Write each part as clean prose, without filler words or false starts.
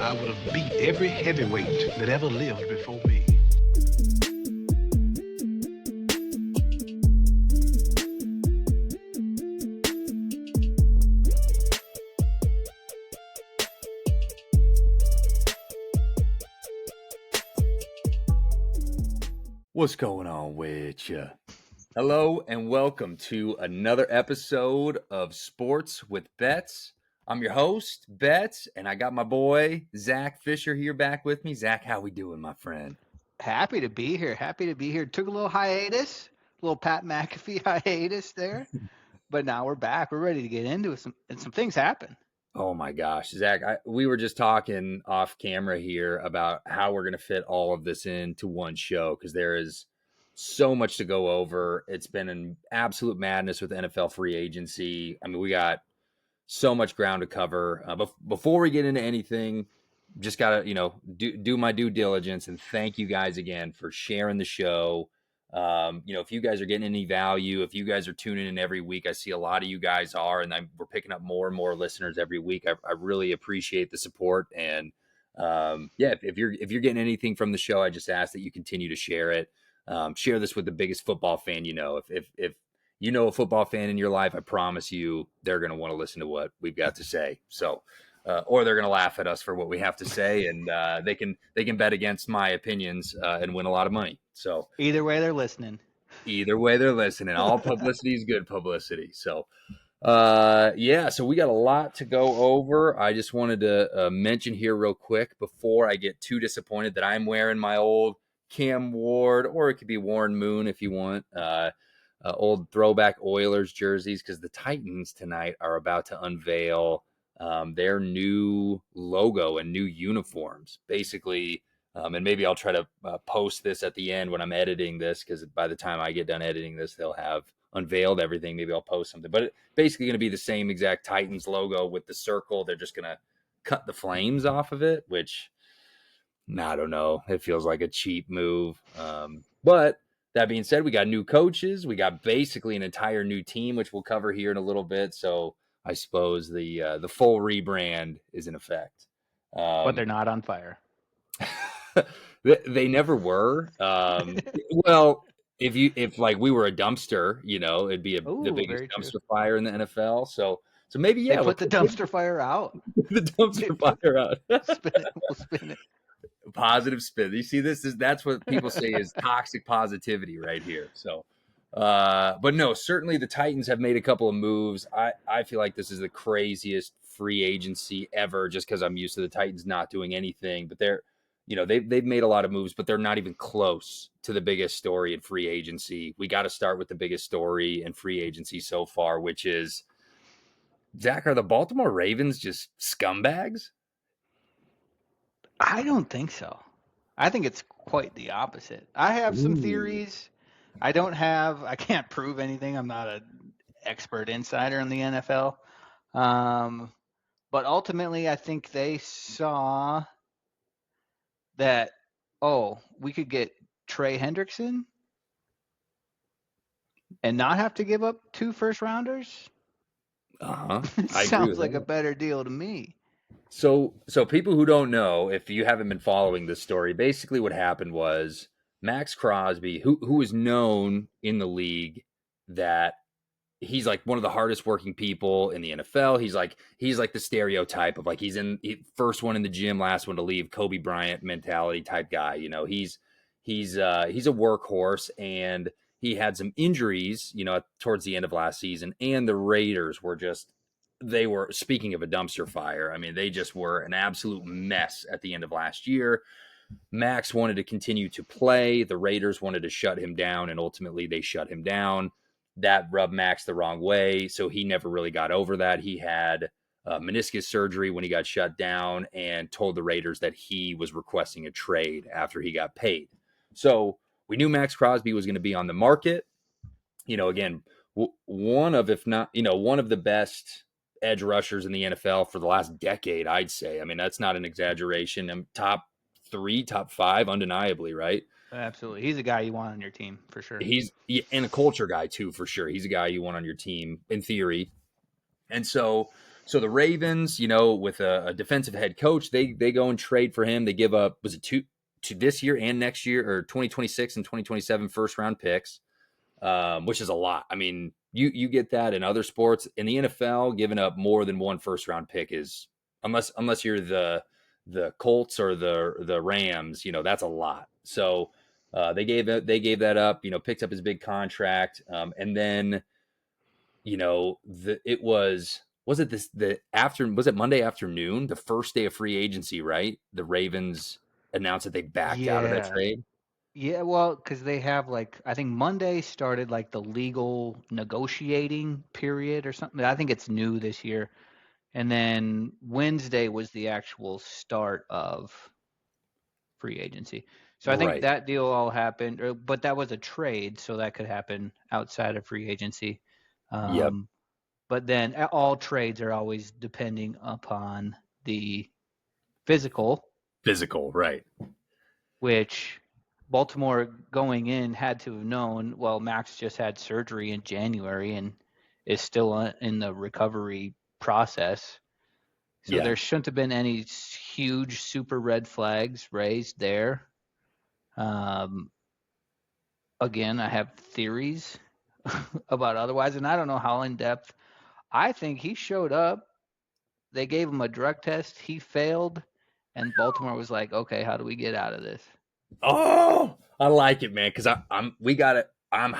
I would have beat every heavyweight that ever lived before me. What's going on with you? Hello and welcome to another episode of Sports with Betz. I'm your host, Betz, and I got my boy, Zach Fisher, here back with me. Zach, how we doing, my friend? Happy to be here. Took a little hiatus, a little Pat McAfee hiatus there, but now we're back. We're ready to get into it. Some things happen. Oh my gosh, Zach, we were just talking off camera here about how we're going to fit all of this into one show because there is so much to go over. It's been an absolute madness with NFL free agency. I mean, we got so much ground to cover. But before we get into anything, just got to, do my due diligence and thank you guys again for sharing the show. If you guys are getting any value, if you guys are tuning in every week, I see a lot of you guys are, and we're picking up more and more listeners every week. I really appreciate the support. And if you're getting anything from the show, I just ask that you continue to share it. Share this with the biggest football fan you know. If you know a football fan in your life, I promise you they're going to want to listen to what we've got to say. So, or they're going to laugh at us for what we have to say, and they can bet against my opinions and win a lot of money. So either way, they're listening. All publicity is good publicity. So, so we got a lot to go over. I just wanted to mention here real quick before I get too disappointed that I'm wearing my old Cam Ward, or it could be Warren Moon if you want, old throwback Oilers jerseys, because the Titans tonight are about to unveil their new logo and new uniforms, basically. And maybe I'll try to post this at the end when I'm editing this, because by the time I get done editing this, they'll have unveiled everything. Maybe I'll post something, but it's basically going to be the same exact Titans logo with the circle. They're just going to cut the flames off of it, which I don't know. It feels like a cheap move. But that being said, we got new coaches. We got basically an entire new team, which we'll cover here in a little bit. So I suppose the full rebrand is in effect. But they're not on fire. They never were. Well, if like we were a dumpster, it'd be the biggest dumpster fire in the NFL. So maybe they put the dumpster fire out. The dumpster fire out. We'll spin it. Positive spin. You see, that's what people say is toxic positivity right here. So, but no, certainly the Titans have made a couple of moves. I feel like this is the craziest free agency ever, just because I'm used to the Titans not doing anything. But they've made a lot of moves, but they're not even close to the biggest story in free agency. We got to start with the biggest story in free agency so far, which is, Zach, are the Baltimore Ravens just scumbags? I don't think so. I think it's quite the opposite. I have some theories. I can't prove anything. I'm not an expert insider in the NFL. But ultimately, I think they saw that, we could get Trey Hendrickson and not have to give up 2 first-rounders. Sounds like a better deal to me. So people who don't know, if you haven't been following this story, basically what happened was Max Crosby, who is known in the league that he's like one of the hardest working people in the NFL. He's like the stereotype of like he's first one in the gym, last one to leave, Kobe Bryant mentality type guy. He's a workhorse, and he had some injuries, towards the end of last season, and the Raiders were speaking of a dumpster fire. I mean, they just were an absolute mess at the end of last year. Max wanted to continue to play. The Raiders wanted to shut him down, and ultimately they shut him down. That rubbed Max the wrong way, so he never really got over that. He had meniscus surgery when he got shut down and told the Raiders that he was requesting a trade after he got paid. So we knew Max Crosby was going to be on the market. Again, one of the best edge rushers in the NFL for the last decade, I'd say. I mean, that's not an exaggeration. Top 3, top 5, undeniably, right? Absolutely. He's a guy you want on your team, for sure. And a culture guy, too, for sure. He's a guy you want on your team, in theory. And so So the Ravens, with a defensive head coach, they go and trade for him. They give up, was it two to this year and next year, or 2026 and 2027 first round picks, which is a lot. I mean, you get that in other sports. In the NFL, giving up more than one first round pick is, unless you're the Colts or the Rams, that's a lot. So they gave that up. Picked up his big contract, and then it was it was it Monday afternoon, the first day of free agency, right? The Ravens announced that they backed out of that Yeah. trade. Yeah, well, because they have I think Monday started the legal negotiating period or something. I think it's new this year. And then Wednesday was the actual start of free agency. So I think Right. that deal all happened, but that was a trade, so that could happen outside of free agency. Yep. But then all trades are always depending upon the physical, Physical, right. which Baltimore going in had to have known. Well, Max just had surgery in January and is still in the recovery process. So Yeah. there shouldn't have been any huge super red flags raised there. Um, Again, I have theories about otherwise, and I don't know how in depth. I think he showed up. They gave him a drug test. He failed, and Baltimore was like, "Okay, how do we get out of this?" Oh, I like it, man, because I'm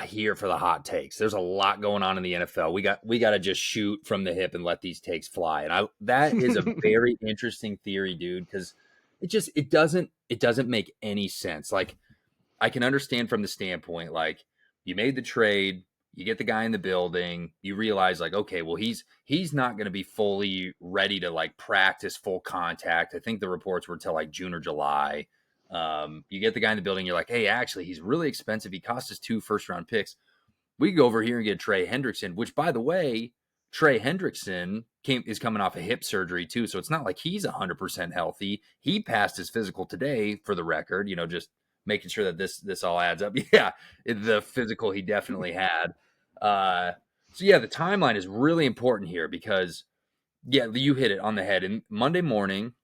here for the hot takes. There's a lot going on in the NFL. We got to just shoot from the hip and let these takes fly. And that is a very interesting theory, dude, because it doesn't make any sense. Like, I can understand from the standpoint, like, you made the trade, you get the guy in the building, you realize, like, okay, well, he's not going to be fully ready to practice full contact. I think the reports were till June or July. You get the guy in the building, you're like, hey, actually, he's really expensive. He cost us 2 first-round picks. We could go over here and get Trey Hendrickson, which, by the way, Trey Hendrickson is coming off a hip surgery too, so it's not like he's 100% healthy. He passed his physical today, for the record. Just making sure that this all adds up. Yeah, the physical he definitely had. So yeah, the timeline is really important here because you hit it on the head. And Monday morning,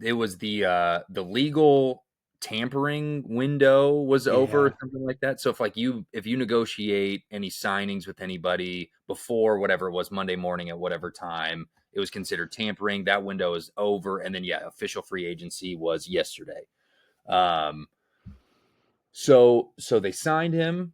it was the legal tampering window was over, Yeah, or something like that. So if you negotiate any signings with anybody before whatever it was Monday morning at whatever time, it was considered tampering. That window is over, and then official free agency was yesterday. So they signed him.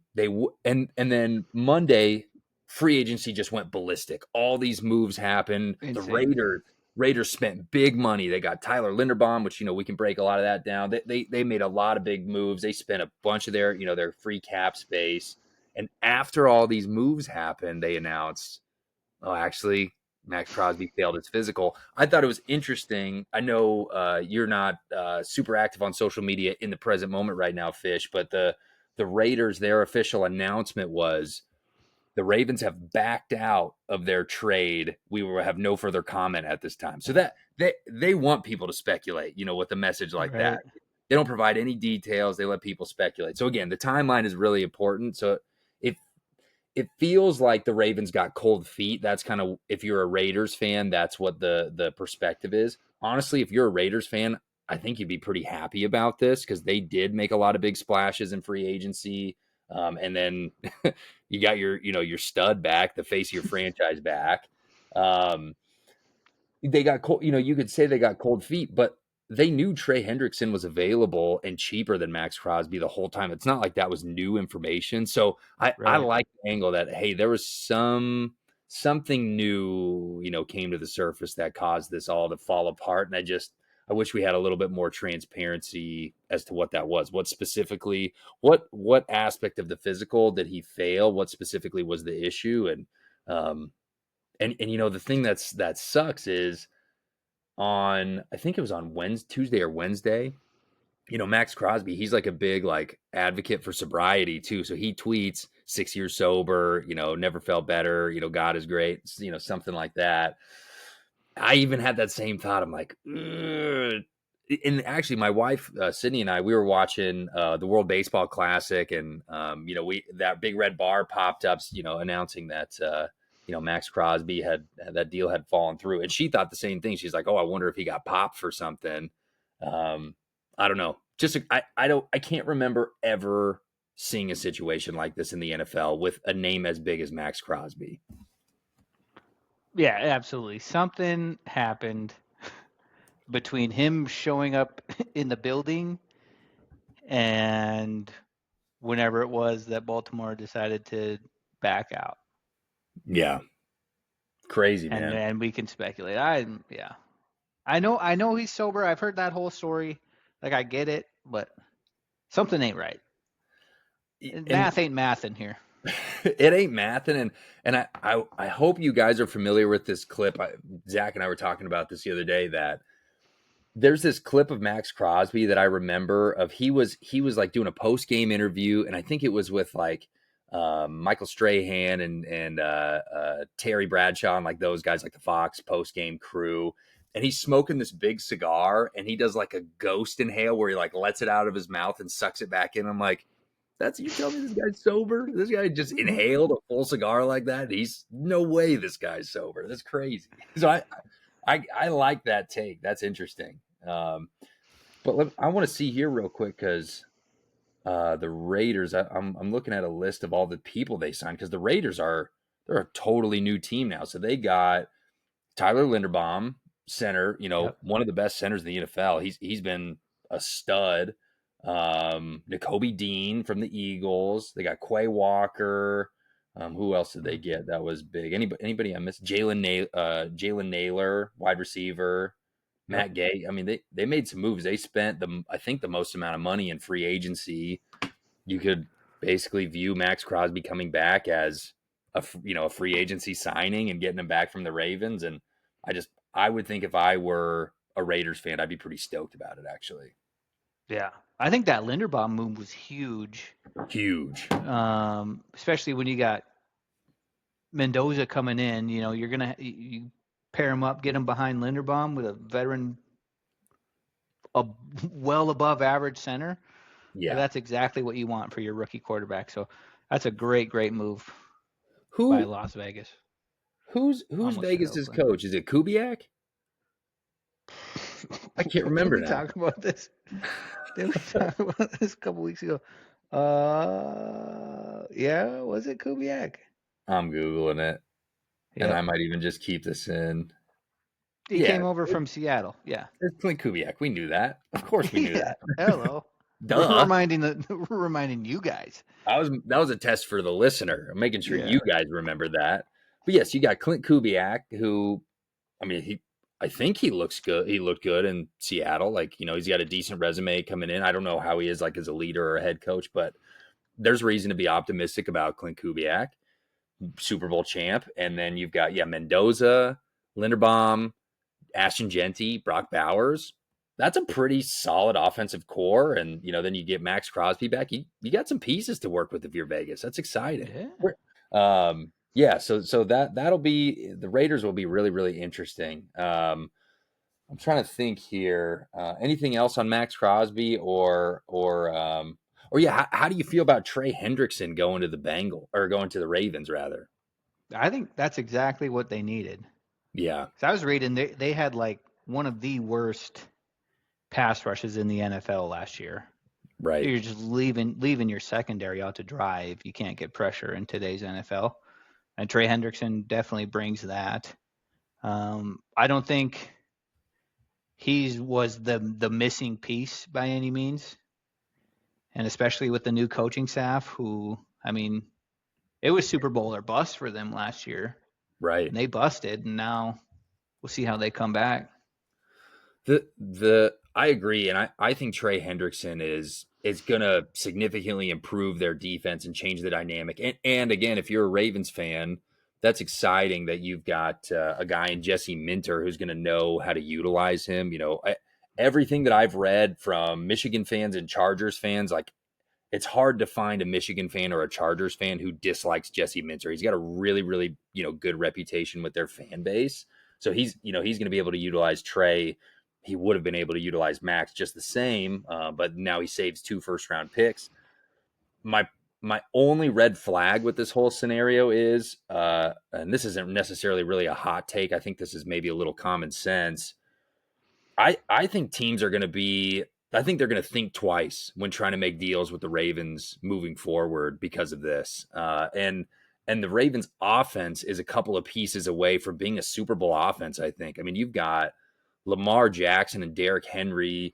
And then Monday, free agency just went ballistic. All these moves happened. The insane. Raiders spent big money. They got Tyler Linderbaum, which we can break a lot of that down. They made a lot of big moves. They spent a bunch of their free cap space. And after all these moves happened, they announced, oh, actually, Max Crosby failed his physical. I thought it was interesting. I know you're not super active on social media in the present moment right now, Fish, but the Raiders, their official announcement was the Ravens have backed out of their trade. We will have no further comment at this time. So that they want people to speculate, with a message like that. Right. They don't provide any details. They let people speculate. So again, the timeline is really important. So if it feels like the Ravens got cold feet. That's kind of, if you're a Raiders fan, that's what the perspective is. Honestly, if you're a Raiders fan, I think you'd be pretty happy about this because they did make a lot of big splashes in free agency. And then you got your stud back, the face of your franchise back. They got cold, you could say they got cold feet, but they knew Trey Hendrickson was available and cheaper than Max Crosby the whole time. It's not like that was new information. So I Right. like the angle that, hey, there was something new, came to the surface that caused this all to fall apart. And I wish we had a little bit more transparency as to what that was. What specifically, what aspect of the physical did he fail? What specifically was the issue? And the thing that sucks is, I think it was on Tuesday or Wednesday, Max Crosby, he's like a big advocate for sobriety too. So he tweets 6 years sober, never felt better, God is great, something like that. I even had that same thought. I'm like, ugh. And actually my wife, Sydney, and I, we were watching the World Baseball Classic, and that big red bar popped up, announcing that Max Crosby had that deal had fallen through, and she thought the same thing. She's like, "Oh, I wonder if he got popped for something." I don't know. Just I can't remember ever seeing a situation like this in the NFL with a name as big as Max Crosby. Yeah, absolutely. Something happened between him showing up in the building and whenever it was that Baltimore decided to back out. Yeah, crazy, man. And we can speculate. I know he's sober. I've heard that whole story. Like I get it, but something ain't right. And Math ain't math in here. it ain't mathing, and I hope you guys are familiar with this clip. Zach and I were talking about this the other day, that there's this clip of Max Crosby that I remember of. He was like doing a post game interview, and I think it was with like Michael Strahan and Terry Bradshaw and like those guys, like the Fox post game crew. And he's smoking this big cigar, and he does like a ghost inhale where he like lets it out of his mouth and sucks it back in. I'm like, you tell me this guy's sober? This guy just inhaled a full cigar like that? He's no way this guy's sober. That's crazy. So I like that take. That's interesting. But I want to see here real quick, because the Raiders. I'm looking at a list of all the people they signed, because the Raiders they're a totally new team now. So they got Tyler Linderbaum, center. Yep. One of the best centers in the NFL. He's been a stud. Nakobe Dean from the Eagles. They got Quay Walker. Who else did they get that was big? Anybody I missed? Jalen Naylor, wide receiver. Matt Gay. I mean, they made some moves. They spent I think the most amount of money in free agency. You could basically view Max Crosby coming back as a free agency signing and getting him back from the Ravens. And I would think if I were a Raiders fan, I'd be pretty stoked about it, actually. Yeah. I think that Linderbaum move was huge. Huge. Especially when you got Mendoza coming in. You're gonna you pair him up, get him behind Linderbaum with a veteran, a well above average center. Yeah. That's exactly what you want for your rookie quarterback. So that's a great move Who by Las Vegas. Who's Vegas's coach? Is it Kubiak? I can't remember Did we now. talk about this? Did we talk about this a couple weeks ago? Yeah, was it Kubiak? I'm Googling it. Yep. And I might even just keep this in. He came over from Seattle. Yeah. It's Clint Kubiak. We knew that. Of course we knew that. Hello. Duh. We're reminding you guys. That was a test for the listener. I'm making sure you guys remember that. But yes, you got Clint Kubiak, who, I mean, I think he looks good. He looked good in Seattle. Like, he's got a decent resume coming in. I don't know how he is like as a leader or a head coach, but there's reason to be optimistic about Clint Kubiak, Super Bowl champ. And then you've got, Mendoza, Linderbaum, Ashton Genty, Brock Bowers. That's a pretty solid offensive core. And, then you get Max Crosby back. You got some pieces to work with if you're Vegas. That's exciting. Yeah. So that'll be, the Raiders will be really, really interesting. I'm trying to think here. Anything else on Max Crosby or how do you feel about Trey Hendrickson going to the Ravens rather? I think that's exactly what they needed. Yeah. So I was reading they had like one of the worst pass rushes in the NFL last year. Right. You're just leaving your secondary out to dry if you can't get pressure in today's NFL. And Trey Hendrickson definitely brings that. I don't think he was the missing piece by any means. And especially with the new coaching staff who, I mean, it was Super Bowl or bust for them last year. Right. And they busted, and now we'll see how they come back. I agree, and I think Trey Hendrickson is going to significantly improve their defense and change the dynamic. And again, if you're a Ravens fan, that's exciting that you've got a guy in Jesse Minter who's going to know how to utilize him. Everything that I've read from Michigan fans and Chargers fans, like, it's hard to find a Michigan fan or a Chargers fan who dislikes Jesse Minter. He's got a really, really, good reputation with their fan base. So he's going to be able to utilize Trey. He would have been able to utilize Max just the same, but now he saves 2 first-round picks. My my only red flag with this whole scenario is, and this isn't necessarily really a hot take. I think this is maybe a little common sense. I think teams are going to be. I think they're going to think twice when trying to make deals with the Ravens moving forward because of this. And the Ravens offense is a couple of pieces away from being a Super Bowl offense, I think. I mean, you've got Lamar Jackson and Derrick Henry.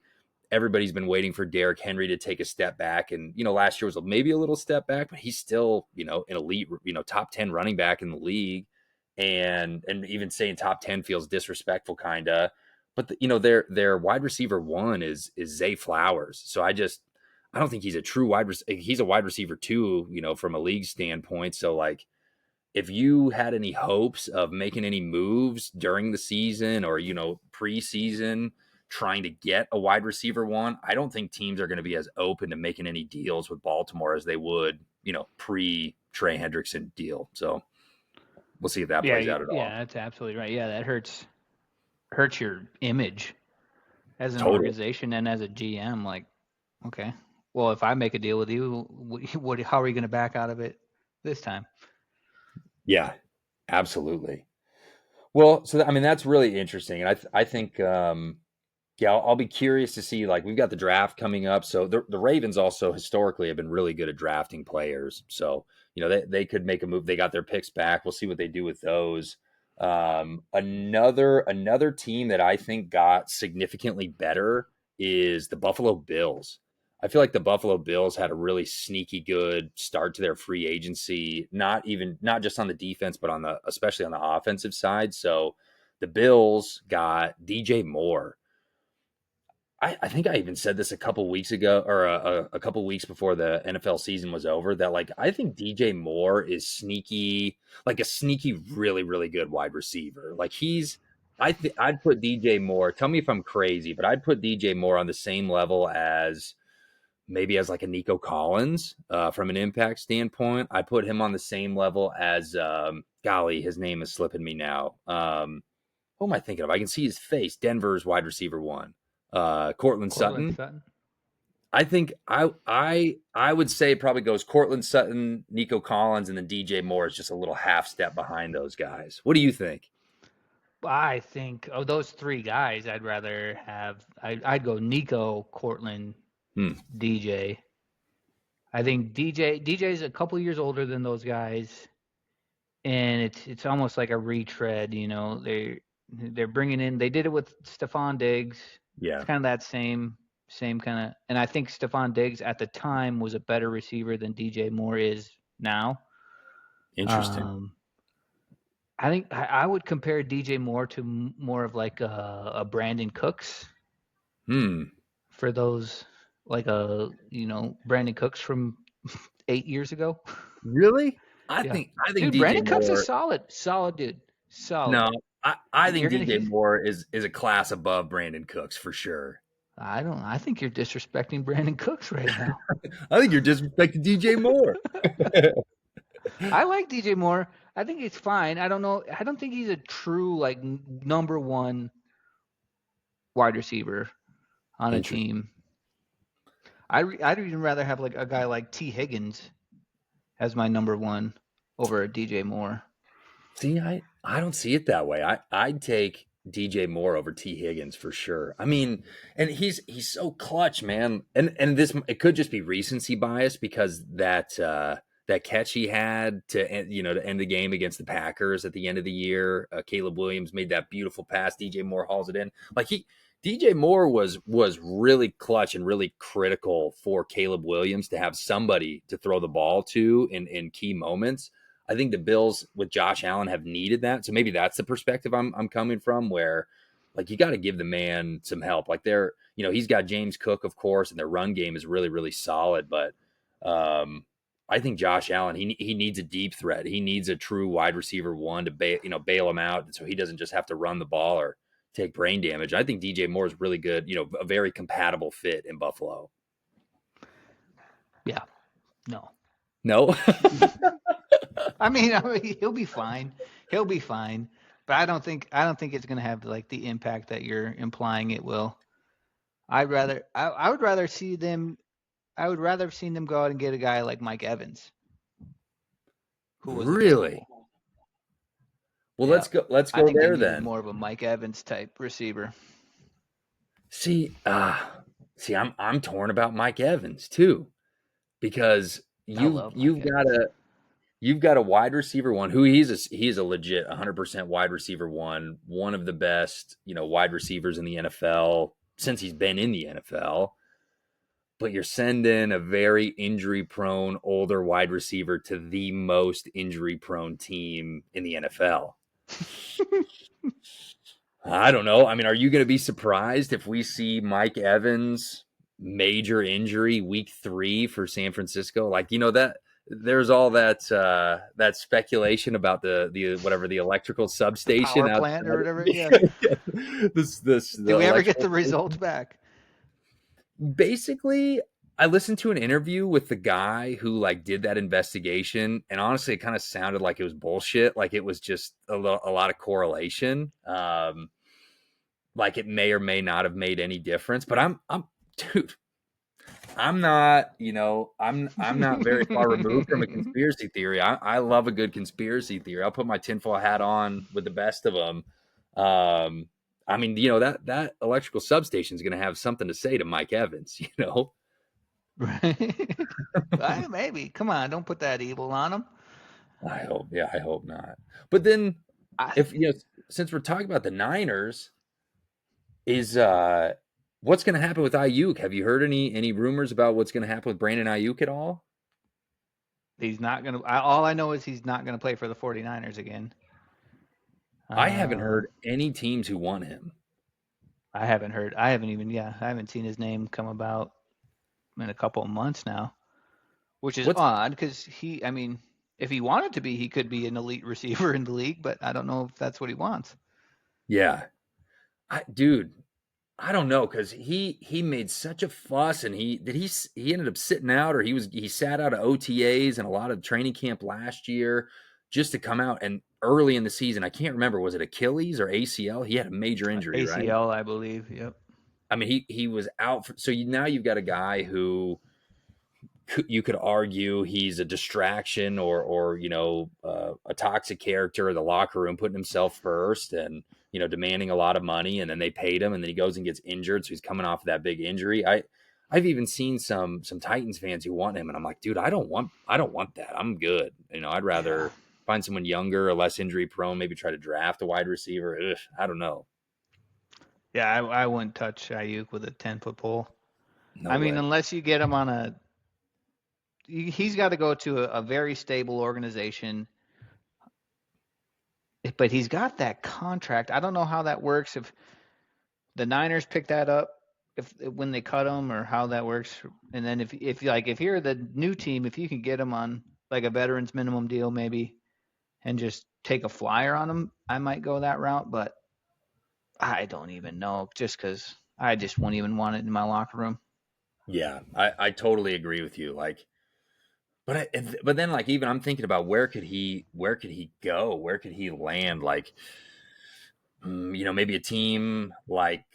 Everybody's been waiting for Derrick Henry to take a step back. And, last year was maybe a little step back, but he's still, an elite, top 10 running back in the league. And even saying top 10 feels disrespectful, kind of. But their wide receiver one is Zay Flowers. So I don't think he's a true he's a wide receiver too, from a league standpoint. So like, if you had any hopes of making any moves during the season or, preseason trying to get a wide receiver one, I don't think teams are going to be as open to making any deals with Baltimore as they would, pre Trey Hendrickson deal. So we'll see if that plays out at all. Yeah, that's absolutely right. Yeah, that hurts your image as an Totally. organization and as a GM. Like, okay, well, if I make a deal with you, how are you going to back out of it this time? Yeah, absolutely. Well, so that's really interesting, and I think I'll be curious to see. Like, we've got the draft coming up, so the Ravens also historically have been really good at drafting players. So they could make a move. They got their picks back. We'll see what they do with those. Another team that I think got significantly better is the Buffalo Bills. I feel like the Buffalo Bills had a really sneaky good start to their free agency, not just on the defense, but especially on the offensive side. So the Bills got DJ Moore. I think I even said this a couple weeks ago, or a couple weeks before the NFL season was over, that like I think DJ Moore is sneaky, like a sneaky, really, really good wide receiver. Like I'd put DJ Moore. Tell me if I'm crazy, but I'd put DJ Moore on the same level as maybe as like a Nico Collins from an impact standpoint. I put him on the same level as golly, his name is slipping me now. Who am I thinking of? I can see his face. Denver's wide receiver one. Cortland Sutton. I think I would say probably goes Cortland Sutton, Nico Collins, and then DJ Moore is just a little half step behind those guys. What do you think? I think of those three guys, I'd rather have. I'd go Nico, Cortland, DJ. I think DJ's a couple years older than those guys, and it's almost like a retread. They're bringing in. They did it with Stephon Diggs. Yeah, it's kind of that same kind of. And I think Stephon Diggs at the time was a better receiver than DJ Moore is now. Interesting. I think I would compare DJ Moore to more of like a Brandon Cooks. For those like Brandon Cooks from 8 years ago. Really? I think dude, DJ Brandon Cooks Moore, is solid dude. Solid. No, I think DJ Moore is a class above Brandon Cooks for sure. I think you're disrespecting Brandon Cooks right now. I think you're disrespecting DJ Moore. I like DJ Moore. I think he's fine. I don't know. I don't think he's a true like number one wide receiver on a team. I'd even rather have like a guy like T. Higgins as my number one over a DJ Moore. See, I don't see it that way. I'd take DJ Moore over T. Higgins for sure. I mean, and he's so clutch, man. And this, it could just be recency bias because that catch he had to end the game against the Packers at the end of the year. Caleb Williams made that beautiful pass. DJ Moore hauls it in. Like DJ Moore was really clutch and really critical for Caleb Williams to have somebody to throw the ball to in key moments. I think the Bills with Josh Allen have needed that. So maybe that's the perspective I'm coming from, where like you got to give the man some help. Like he's got James Cook, of course, and their run game is really, really solid. But I think Josh Allen, he needs a deep threat. He needs a true wide receiver one to bail him out, so he doesn't just have to run the ball or take brain damage. I think DJ Moore is really good, a very compatible fit in Buffalo. Yeah. No. I mean, he'll be fine. He'll be fine. But I don't think it's going to have like the impact that you're implying it will. I would rather see them I would rather have seen them go out and get a guy like Mike Evans, who was Really? available. Well, Yeah, let's I go think they there needed then. more of a Mike Evans type receiver. See, I'm torn about Mike Evans too, because I love Mike Evans. you've got a wide receiver one who he's a legit 100% wide receiver one of the best, wide receivers in the NFL since he's been in the NFL. But you're sending a very injury prone older wide receiver to the most injury prone team in the NFL. I don't know. I mean, are you going to be surprised if we see Mike Evans major injury week 3 for San Francisco? Like, that there's all that speculation about the whatever the electrical The substation power outside. plant or whatever. Yeah. The Did we ever get electrical the results back? basically. I listened to an interview with the guy who did that investigation, and honestly, it kind of sounded like it was bullshit. Like it was just a lot of correlation. Like it may or may not have made any difference. But dude, I'm not, I'm not very far removed from a conspiracy theory. I love a good conspiracy theory. I'll put my tinfoil hat on with the best of them. I mean, that electrical substation is going to have something to say to Mike Evans, Right. Maybe. Come on, don't put that evil on him. I hope not. But then I, if, since we're talking about the Niners, is what's going to happen with Ayuk? Have you heard any rumors about what's going to happen with Brandon Ayuk at all? he's not going to. All I know is he's not going to play for the 49ers again. I haven't heard any teams who want him. I haven't heard. I haven't seen his name come about in a couple of months now, which is odd because I mean, if he wanted to be, he could be an elite receiver in the league, but I don't know if that's what he wants. Yeah. Dude, I don't know, because he made such a fuss, and he ended up sitting out, or he sat out of OTAs and a lot of training camp last year just to come out, and early in the season, I can't remember, was it Achilles or ACL? He had a major injury, right? ACL, I believe. Yep. I mean, he was out. So now you've got a guy who you could argue he's a distraction or a toxic character in the locker room, putting himself first and demanding a lot of money, and then they paid him, and then he goes and gets injured, so he's coming off of that big injury. I've even seen some Titans fans who want him, and I'm like, dude, I don't want that. I'm good. I'd rather find someone younger or less injury prone, maybe try to draft a wide receiver. Ugh, I don't know. Yeah, I wouldn't touch Ayuk with a 10-foot pole. No I way. mean, unless you get him on he's got to go to a very stable organization. But he's got that contract. I don't know how that works. If the Niners pick that up, when they cut him, or how that works. And then if you're the new team, if you can get him on like a veterans minimum deal maybe, and just take a flyer on him, I might go that route. But I don't even know, just because I just won't even want it in my locker room. Yeah, I totally agree with you. But then even I'm thinking about where could he go? Where could he land? Maybe a team like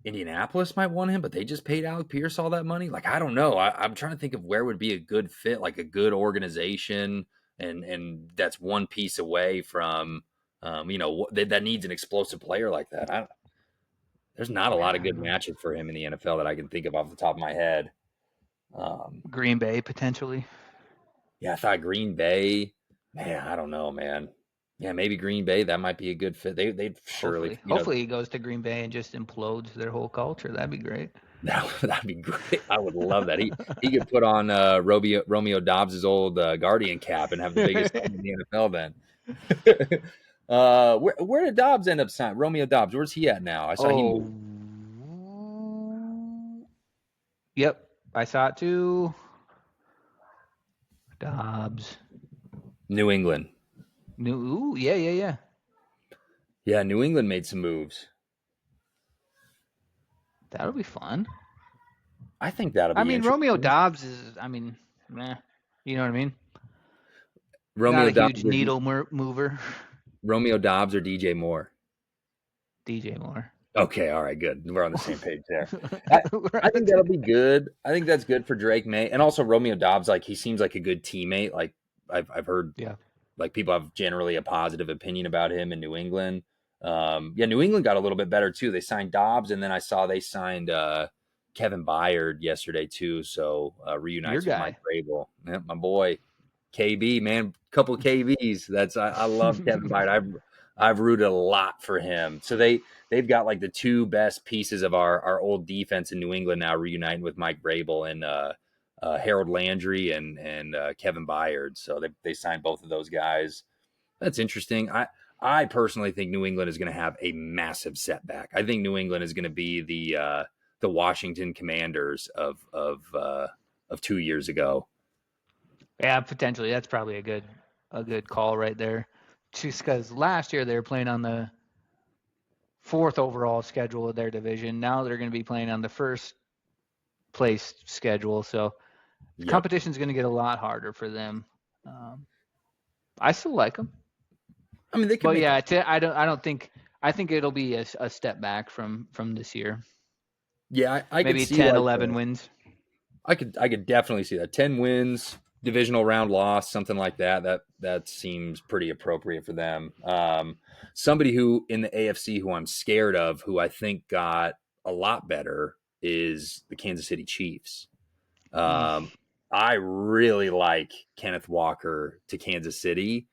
Indianapolis might want him, but they just paid Alec Pierce all that money. I don't know. I'm trying to think of where would be a good fit, like a good organization, and that's one piece away from that needs an explosive player like that. There's not a lot of good matches for him in the NFL that I can think of off the top of my head. Green Bay potentially. Yeah, I thought Green Bay. Man, I don't know, man. Yeah, maybe Green Bay. That might be a good fit. They'd surely. Hopefully he goes to Green Bay and just implodes their whole culture. That'd be great. That'd be great. I would love that. He could put on Romeo Dobbs' old Guardian cap and have the biggest thing in the NFL then. Where did Dobbs end up signing? Romeo Dobbs. Where's he at now? I saw he moved. Yep, I saw it too. Dobbs. New England. Yeah. Yeah, New England made some moves. That'll be fun. I think that'll be interesting. Romeo Dobbs is, meh. You know what I mean? Romeo Not a Dobbs huge needle mover. Romeo Dobbs or DJ Moore? DJ Moore. Okay, all right, good. We're on the same page there. I, I think Right. that'll be good. I think that's good for Drake May, and also Romeo Dobbs. Like, he seems like a good teammate. Like, I've heard Yeah. like people have generally a positive opinion about him in New England. Yeah, New England got a little bit better too. They signed Dobbs, and then I saw they signed Kevin Byard yesterday too. So Your reunites with Mike guy. Vrabel. Yeah, my boy KB, man, couple of KBs. I love Kevin Byard. I've rooted a lot for him. So they've got like the two best pieces of our old defense in New England now reuniting with Mike Vrabel and Harold Landry and Kevin Byard. So they signed both of those guys. That's interesting. I personally think New England is going to have a massive setback. I think New England is going to be the Washington Commanders of 2 years ago. Yeah, potentially. That's probably a good call right there. Just because last year they were playing on the fourth overall schedule of their division. Now they're going to be playing on the first place schedule. So the Yep. competition is going to get a lot harder for them. Um, I still like them, I mean, they could but make. yeah, I don't think I think it'll be a step back from this year. Yeah, I could Maybe see 10, like 11 wins. I could definitely see that 10 wins, divisional round loss, something like that. That seems pretty appropriate for them. Somebody who in the AFC who I'm scared of, who I think got a lot better, is the Kansas City Chiefs. Mm. Um, I really like Kenneth Walker to Kansas City.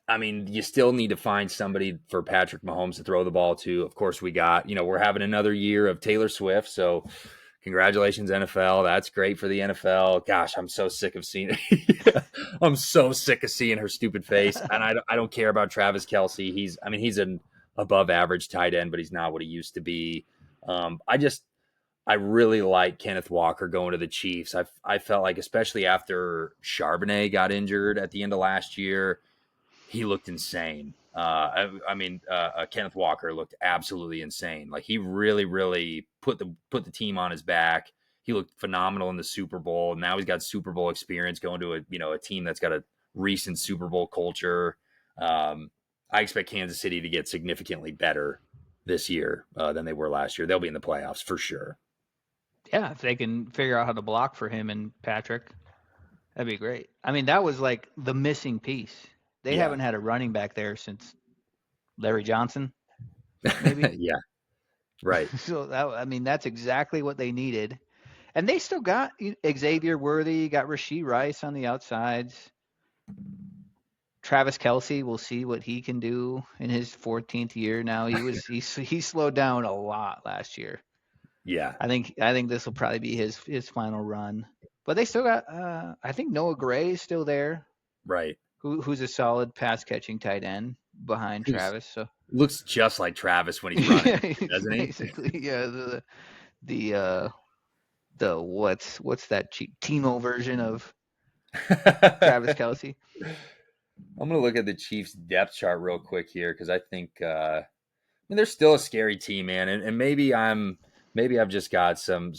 I mean, you still need to find somebody for Patrick Mahomes to throw the ball to. Of course, we're having another year of Taylor Swift. So congratulations, NFL. That's great for the NFL. Gosh, I'm so sick of seeing I'm so sick of seeing her stupid face. And I don't care about Travis Kelce. He's an above average tight end, but he's not what he used to be. I really like Kenneth Walker going to the Chiefs. I felt like, especially after Charbonnet got injured at the end of last year, he looked insane. Kenneth Walker looked absolutely insane. Like, he really, really put the team on his back. He looked phenomenal in the Super Bowl. Now he's got Super Bowl experience going to a team that's got a recent Super Bowl culture. I expect Kansas City to get significantly better this year than they were last year. They'll be in the playoffs for sure. Yeah, if they can figure out how to block for him and Patrick, that'd be great. I mean, that was like the missing piece. They Yeah, haven't had a running back there since Larry Johnson, maybe. yeah, right. So that's exactly what they needed. And they still got Xavier Worthy, got Rashee Rice on the outsides. Travis Kelce, we'll see what he can do in his 14th year now. He slowed down a lot last year. Yeah, I think this will probably be his final run. But they still got I think Noah Gray is still there, right. who's a solid pass catching tight end behind He's Travis. So looks just like Travis when he's running, yeah, doesn't he? basically yeah the what's that cheap Timo version of Travis Kelce. I'm gonna look at the Chiefs depth chart real quick here because I think they're still a scary team, man, and maybe I've just got some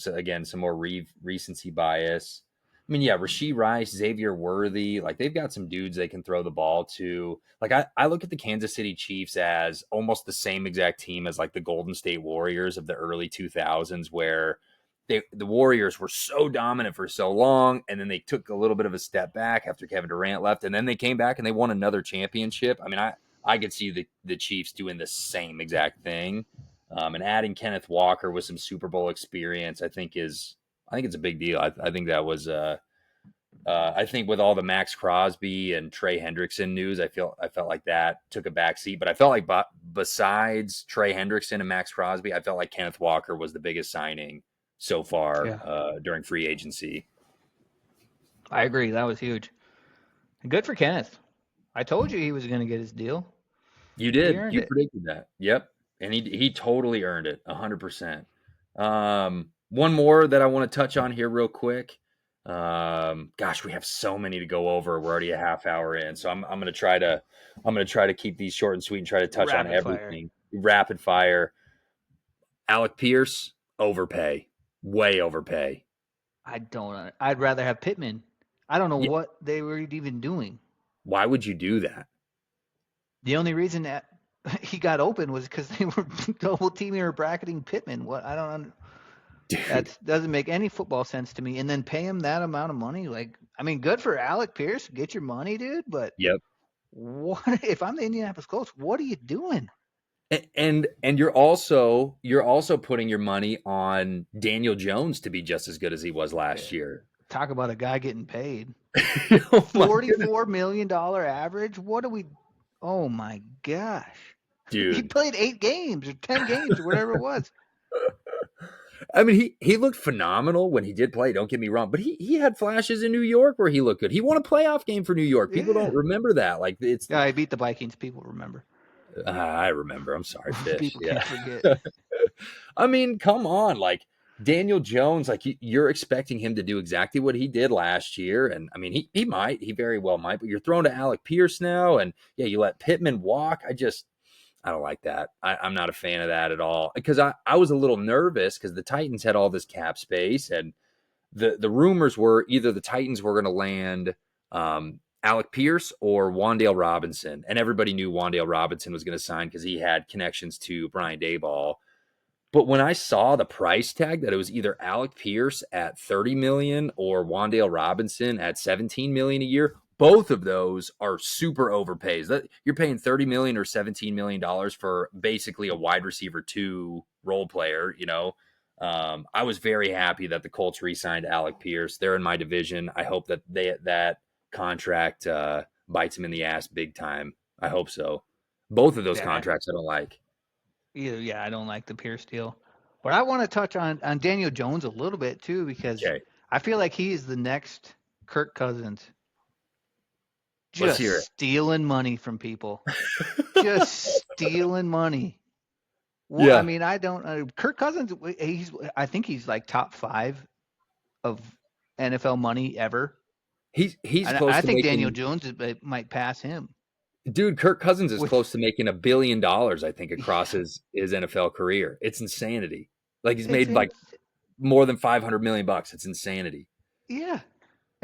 more recency bias. I mean, yeah, Rashee Rice, Xavier Worthy, like, they've got some dudes they can throw the ball to. Like, I look at the Kansas City Chiefs as almost the same exact team as like the Golden State Warriors of the early 2000s, where the Warriors were so dominant for so long, and then they took a little bit of a step back after Kevin Durant left, and then they came back and they won another championship. I mean, I could see the Chiefs doing the same exact thing, and adding Kenneth Walker with some Super Bowl experience, I think it's a big deal. I think that was I think with all the Max Crosby and Trey Hendrickson news, I felt like that took a backseat. But I felt like besides Trey Hendrickson and Max Crosby, I felt like Kenneth Walker was the biggest signing so far Yeah, during free agency. I agree. That was huge. Good for Kenneth. I told you he was going to get his deal. You He did. earned You it. predicted that. Yep. And he totally earned it, 100%. One more that I want to touch on here real quick. Gosh, we have so many to go over. We're already a half hour in, so I'm gonna try to keep these short and sweet and try to touch on Rapid fire. everything. Rapid fire. Alec Pierce, overpay, way overpay. I don't. I'd rather have Pittman. I don't know Yeah, what they were even doing. why would you do that? The only reason that he got open was because they were double teaming or bracketing Pittman. What I don't Dude. that doesn't make any football sense to me. And then pay him that amount of money. Like, I mean, good for Alec Pierce. Get your money, dude. But Yep. what if I'm the Indianapolis Colts? What are you doing? And you're also putting your money on Daniel Jones to be just as good as he was Yeah. last year. Talk about a guy getting paid. Oh my goodness, $44 million average. What do we? Oh my gosh. He dude. played 8 games or 10 games or whatever it was. I mean, he looked phenomenal when he did play. Don't get me wrong, but he had flashes in New York where he looked good. He won a playoff game for New York. People Yeah. don't remember that. Like it's, Yeah, I beat the Vikings. People remember. I remember. I'm sorry, Fish. People Yeah. can't forget. I mean, come on, like Daniel Jones, like you're expecting him to do exactly what he did last year, and I mean, he very well might, but you're throwing to Alec Pierce now, and yeah, you let Pittman walk. I don't like that. I'm not a fan of that at all because I was a little nervous because the Titans had all this cap space, and the rumors were either the Titans were going to land Alec Pierce or Wan'Dale Robinson, and everybody knew Wan'Dale Robinson was going to sign because he had connections to Brian Daboll. But when I saw the price tag that it was either Alec Pierce at 30 million or Wan'Dale Robinson at 17 million a year, both of those are super overpays. That you're paying 30 million or 17 million dollars for basically a wide receiver 2 role player, you know. I was very happy that the Colts re-signed Alec Pierce. They're in my division. I hope that that contract bites him in the ass big time. I hope so. Both of those Yeah, contracts I don't like. yeah, I don't like the Pierce deal. But I want to touch on Daniel Jones a little bit too because Okay, I feel like he is the next Kirk Cousins, let's just hear it. stealing money from people, just stealing money. Well, I Yeah. mean, I don't. Kirk Cousins, I think he's like top 5 of NFL money ever, He's and close I to think Daniel making Jones might pass him. dude, Kirk Cousins is With close to making $1 billion, I think, across his NFL career. It's insanity. Like he's it's made in, like more than 500 million bucks. It's insanity. yeah.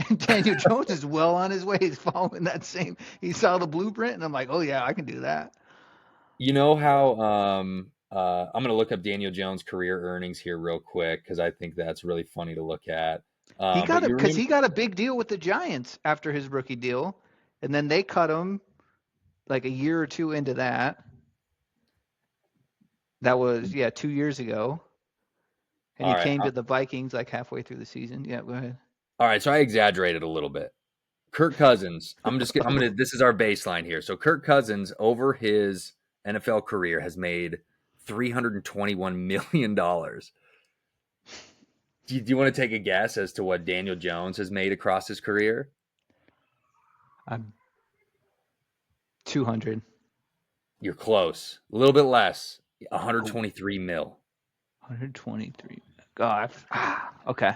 And Daniel Jones is well on his way. He's following that same. He saw the blueprint, and I'm like, oh yeah, I can do that. You know how I'm going to look up Daniel Jones' career earnings here real quick because I think that's really funny to look at. He But got it you because remember, he got a big deal with the Giants after his rookie deal, and then they cut him like a year or two into that. That was 2 years ago, and all he right, came to the Vikings like halfway through the season. Yeah, go ahead. all right. So I exaggerated a little bit. Kirk Cousins. I'm gonna. This is our baseline here. So Kirk Cousins over his NFL career has made $321 million. Do you want to take a guess as to what Daniel Jones has made across his career? I'm 200. You're close. A little bit less. Oh, 123 mil. 123. God. Okay.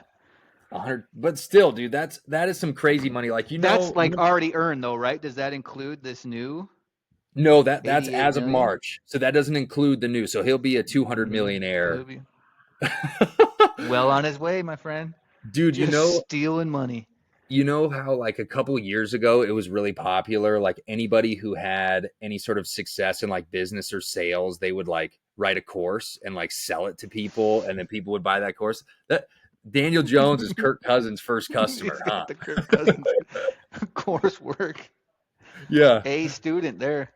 100, but still, dude, that is some crazy money. Like That's like already earned though, right? Does that include this new no, that's 88 as of million? March. So that doesn't include the new. So he'll be a 200 Oh, he'll millionaire. be well on his way, my friend. Dude, Just stealing money. you know how like a couple years ago it was really popular, like anybody who had any sort of success in like business or sales, they would like write a course and like sell it to people and then people would buy that course. That Daniel Jones is Kirk Cousins' first customer, He's huh? got the Kirk Cousins coursework. Yeah. A student there.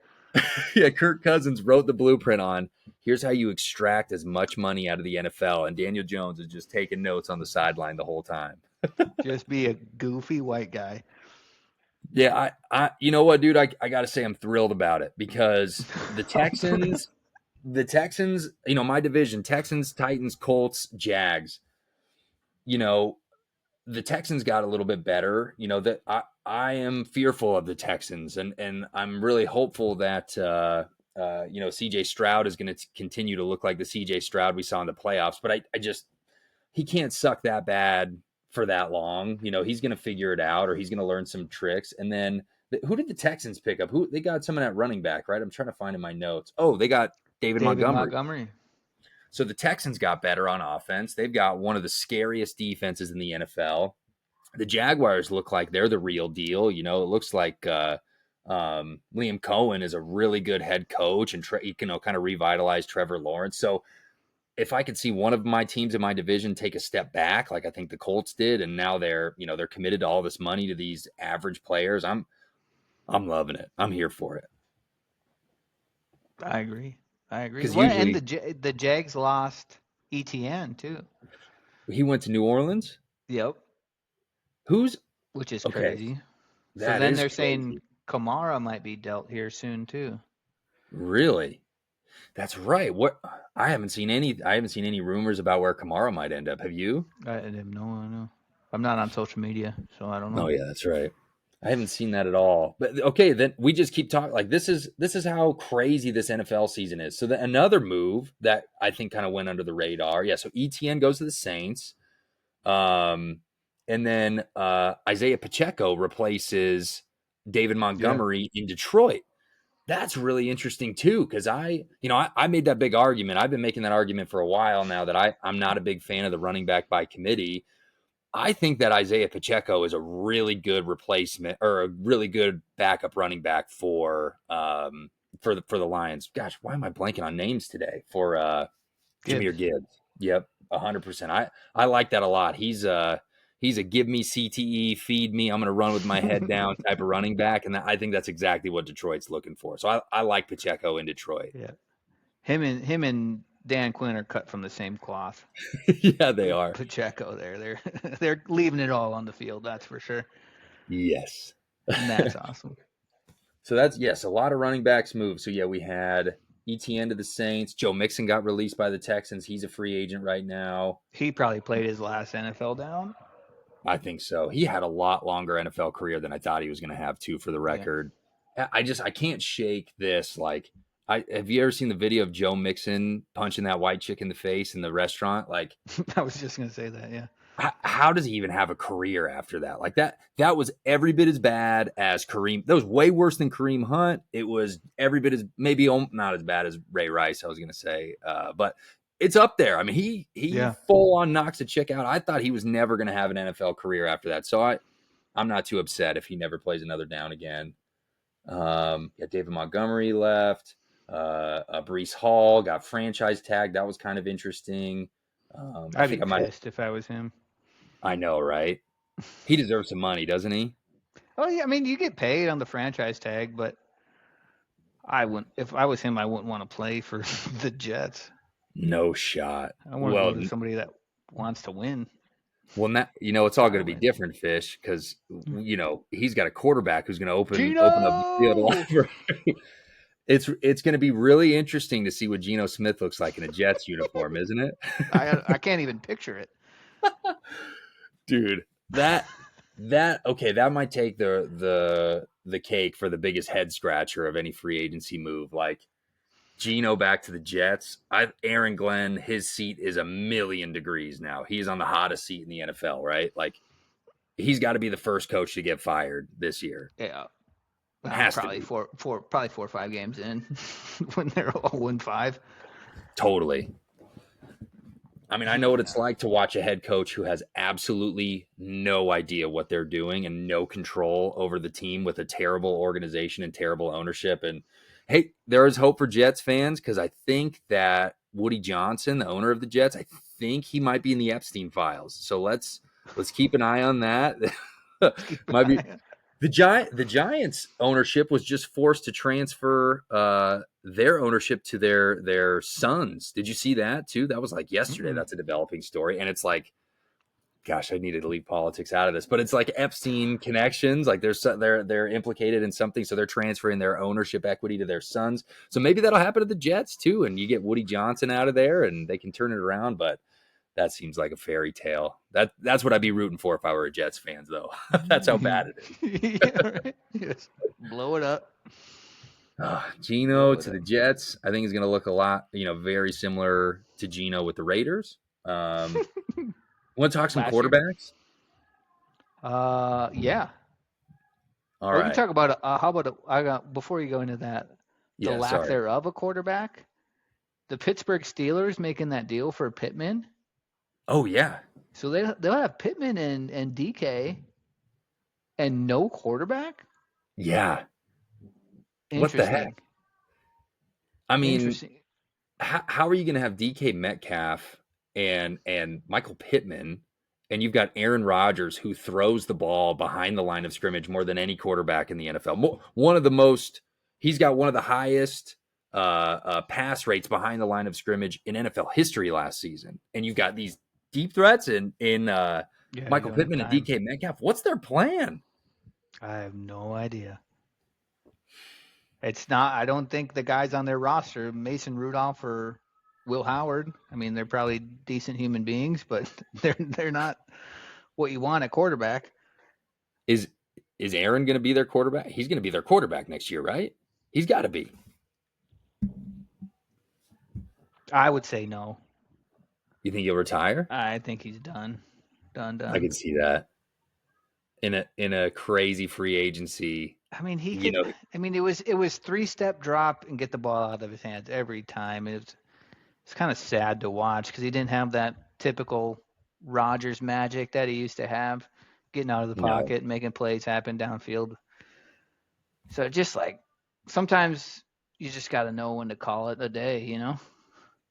Yeah, Kirk Cousins wrote the blueprint on here's how you extract as much money out of the NFL, and Daniel Jones is just taking notes on the sideline the whole time. Just be a goofy white guy. Yeah, you know what, dude? I got to say I'm thrilled about it because the Texans, my division, Texans, Titans, Colts, Jags, you know, the Texans got a little bit better. That I am fearful of the Texans, and I'm really hopeful that CJ Stroud is going to continue to look like the CJ Stroud we saw in the playoffs. But I just he can't suck that bad for that long. He's going to figure it out, or he's going to learn some tricks. And then who did the Texans pick up? Who they got someone at running back, right? I'm trying to find in my notes. Oh, they got David David Montgomery. Montgomery. So the Texans got better on offense. They've got one of the scariest defenses in the NFL. The Jaguars look like they're the real deal. It looks like Liam Cohen is a really good head coach, and kind of revitalize Trevor Lawrence. So if I could see one of my teams in my division take a step back, like I think the Colts did, and now they're committed to all this money to these average players, I'm loving it. I'm here for it. I agree. Because Well, and usually the Jags lost ETN too. he went to New Orleans. Yep. Who's Which is okay? crazy. So That then is they're crazy. saying Kamara might be dealt here soon too. Really? That's right. What I haven't seen any rumors about where Kamara might end up. Have you? I have no idea. I'm not on social media, so I don't know. Oh yeah, that's right. I haven't seen that at all. But okay, then we just keep talking. Like this is how crazy this NFL season is. So another move that I think kind of went under the radar. Yeah. So ETN goes to the Saints, and then Isaiah Pacheco replaces David Montgomery in Detroit. That's really interesting too, because I made that big argument. I've been making that argument for a while now that I'm not a big fan of the running back by committee. I think that Isaiah Pacheco is a really good replacement or a really good backup running back for the Lions. Gosh, why am I blanking on names today? For Jahmyr Gibbs. Yep, 100%. I like that a lot. He's a give me CTE, feed me, I'm going to run with my head down type of running back, and I think that's exactly what Detroit's looking for. So I like Pacheco in Detroit. Yeah. Him and Dan Quinn are cut from the same cloth. Yeah, they are. Pacheco they're leaving it all on the field, that's for sure. Yes. And that's awesome. So that's a lot of running backs move. So yeah, we had ETN to the Saints. Joe Mixon got released by the Texans. He's a free agent right now. He probably played his last NFL down. I think so. He had a lot longer NFL career than I thought he was going to have too, for the record. Yeah. I can't shake this. Like, have you ever seen the video of Joe Mixon punching that white chick in the face in the restaurant? Like, I was just going to say that. Yeah. How does he even have a career after that? Like that was every bit as bad as Kareem. That was way worse than Kareem Hunt. It was every bit as, maybe not as bad as Ray Rice, I was going to say. But it's up there. I mean, he full on knocks a chick out. I thought he was never going to have an NFL career after that. So I'm not too upset if he never plays another down again. David Montgomery left. Breece Hall got franchise tagged. That was kind of interesting. I'd be pissed if I was him. I know, right? He deserves some money, doesn't he? Oh yeah, I mean, you get paid on the franchise tag, but I wouldn't. If I was him, I wouldn't want to play for the Jets. No shot. I want to go to somebody that wants to win. Well, it's all going to be different, Fish, because he's got a quarterback who's going to open up the field a lot for. It's going to be really interesting to see what Geno Smith looks like in a Jets uniform, isn't it? I can't even picture it. Dude, that might take the cake for the biggest head scratcher of any free agency move. Like Geno back to the Jets. Aaron Glenn, his seat is 1,000,000 degrees now. He's on the hottest seat in the NFL, right? Like he's got to be the first coach to get fired this year. Yeah. Probably four or 5 games in when they're all 1-5. Totally. I mean, I know what it's like to watch a head coach who has absolutely no idea what they're doing and no control over the team with a terrible organization and terrible ownership. And hey, there is hope for Jets fans because I think that Woody Johnson, the owner of the Jets, I think he might be in the Epstein files. So let's keep an eye on that. Might be. The Giants ownership was just forced to transfer their ownership to their sons. Did you see that too? That was like yesterday. Mm-hmm. That's a developing story. And it's like, gosh, I needed to leave politics out of this, but it's like Epstein connections. Like they're implicated in something. So they're transferring their ownership equity to their sons. So maybe that'll happen to the Jets too. And you get Woody Johnson out of there and they can turn it around. But that seems like a fairy tale. That's what I'd be rooting for if I were a Jets fan, though. That's how bad it is. Yeah, right? Yes. Blow it up. Geno to the Jets, I think is going to look a lot, very similar to Geno with the Raiders. Want to talk some quarterbacks? Yeah. All right. We can talk about how about before you go into that, the lack thereof a quarterback. The Pittsburgh Steelers making that deal for Pittman. Oh yeah. So they'll have Pittman and DK and no quarterback? Yeah. What the heck? Interesting. I mean, Interesting. how are you going to have DK Metcalf and Michael Pittman, and you've got Aaron Rodgers who throws the ball behind the line of scrimmage more than any quarterback in the NFL. He's got one of the highest pass rates behind the line of scrimmage in NFL history last season, and you've got these deep threats in Yeah, Michael you don't have Pittman and time. DK Metcalf. What's their plan? I have no idea. It's not. I don't think the guys on their roster, Mason Rudolph or Will Howard. I mean, they're probably decent human beings, but they're not what you want at quarterback. Is Aaron going to be their quarterback? He's going to be their quarterback next year, right? He's got to be. I would say no. You think he'll retire? I think he's done. Done. I can see that. In a crazy free agency. I mean, he You could. know, I mean, it was 3-step drop and get the ball out of his hands every time. It's kind of sad to watch because he didn't have that typical Rodgers magic that he used to have, getting out of the no, pocket, making plays happen downfield. So just like sometimes you just got to know when to call it a day, you know?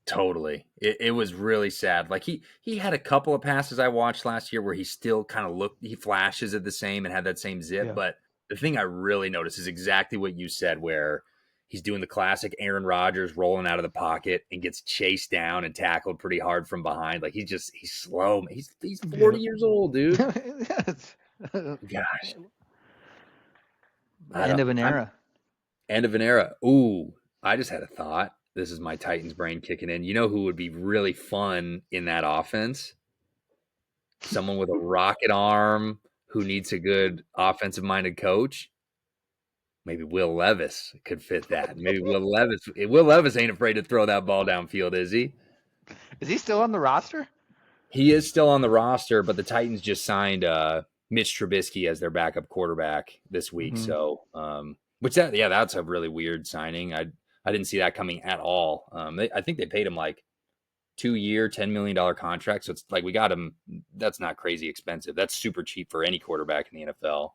totally. It was really sad. Like he had a couple of passes I watched last year where he still kind of he flashes at the same and had that same zip. Yeah. But the thing I really noticed is exactly what you said, where he's doing the classic Aaron Rodgers rolling out of the pocket and gets chased down and tackled pretty hard from behind. Like he's slow. He's 40 years old, dude. Gosh. End of an era. End of an era. Ooh, I just had a thought. This is my Titans brain kicking in. You know who would be really fun in that offense? Someone with a rocket arm who needs a good offensive-minded coach. Maybe Will Levis could fit that. Maybe Will Levis ain't afraid to throw that ball downfield, is he? Is he still on the roster? He is still on the roster, but the Titans just signed Mitch Trubisky as their backup quarterback this week. Mhm. So, that's a really weird signing. I didn't see that coming at all. I think they paid him like 2-year, $10 million contract. So it's like we got him. That's not crazy expensive. That's super cheap for any quarterback in the NFL.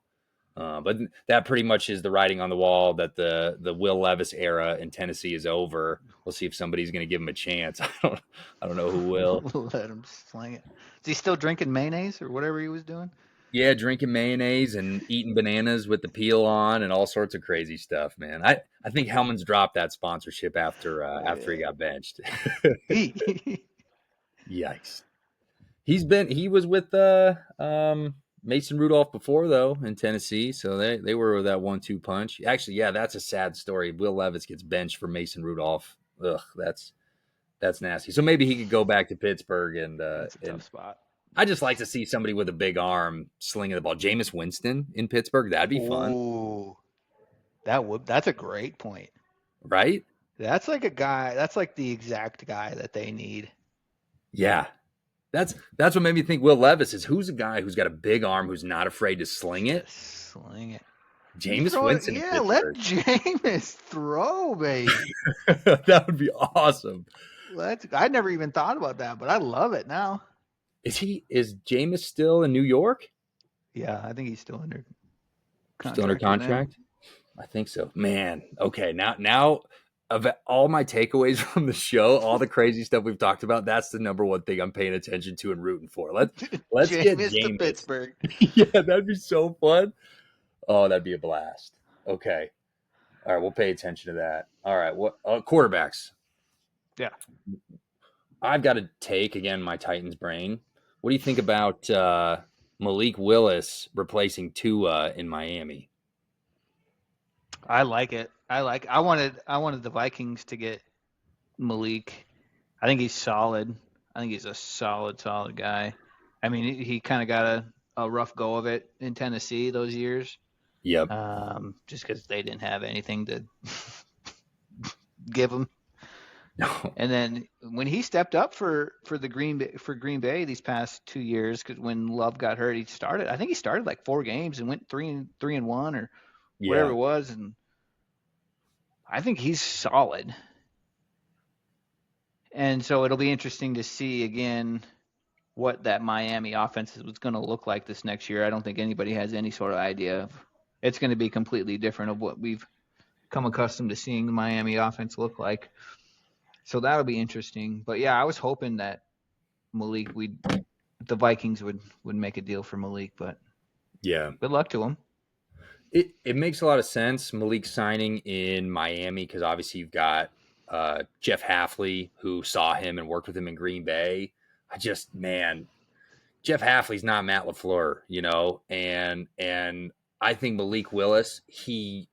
But that pretty much is the writing on the wall that the Will Levis era in Tennessee is over. We'll see if somebody's going to give him a chance. I don't know who will. Let him sling it. Is he still drinking mayonnaise or whatever he was doing? Yeah, drinking mayonnaise and eating bananas with the peel on and all sorts of crazy stuff, man. I think Hellman's dropped that sponsorship after he got benched. Yikes. He was with Mason Rudolph before though in Tennessee, so they were that 1-2 punch. Actually, yeah, that's a sad story. Will Levis gets benched for Mason Rudolph. Ugh, that's nasty. So maybe he could go back to Pittsburgh and That's a tough spot. I just like to see somebody with a big arm slinging the ball. Jameis Winston in Pittsburgh, that'd be fun. Ooh, that's a great point. Right? That's like a guy. That's like the exact guy that they need. Yeah. That's what made me think Will Levis is who's a guy who's got a big arm who's not afraid to sling it. Sling it. Jameis Winston. Yeah, let Jameis throw, baby. That would be awesome. I never even thought about that, but I love it now. Is Jameis still in New York? Yeah, I think he's still under contract. Still under contract? I think so. Man, okay. Now of all my takeaways from the show, all the crazy stuff we've talked about, that's the number one thing I'm paying attention to and rooting for. Let's get Jameis to Pittsburgh. Yeah, that'd be so fun. Oh, that'd be a blast. Okay. All right, we'll pay attention to that. All right, what quarterbacks? Yeah. I've got to take, again, my Titans brain. What do you think about Malik Willis replacing Tua in Miami? I like it. I wanted the Vikings to get Malik. I think he's solid. I think he's a solid guy. I mean, he kind of got a rough go of it in Tennessee those years. Yep. Just because they didn't have anything to give him. No. And then when he stepped up for Green Bay these past 2 years, because when Love got hurt, I think he started like 4 games and went 3-1 or whatever it was, and I think he's solid. And so it'll be interesting to see again what that Miami offense was going to look like this next year. I don't think anybody has any sort of idea of. It's going to be completely different of what we've come accustomed to seeing the Miami offense look like. So that'll be interesting. But yeah, I was hoping that the Vikings would make a deal for Malik, but Yeah. good luck to him. It makes a lot of sense, Malik signing in Miami, because obviously you've got Jeff Hafley, who saw him and worked with him in Green Bay. Man, Jeff Hafley's not Matt LaFleur, and I think Malik Willis, he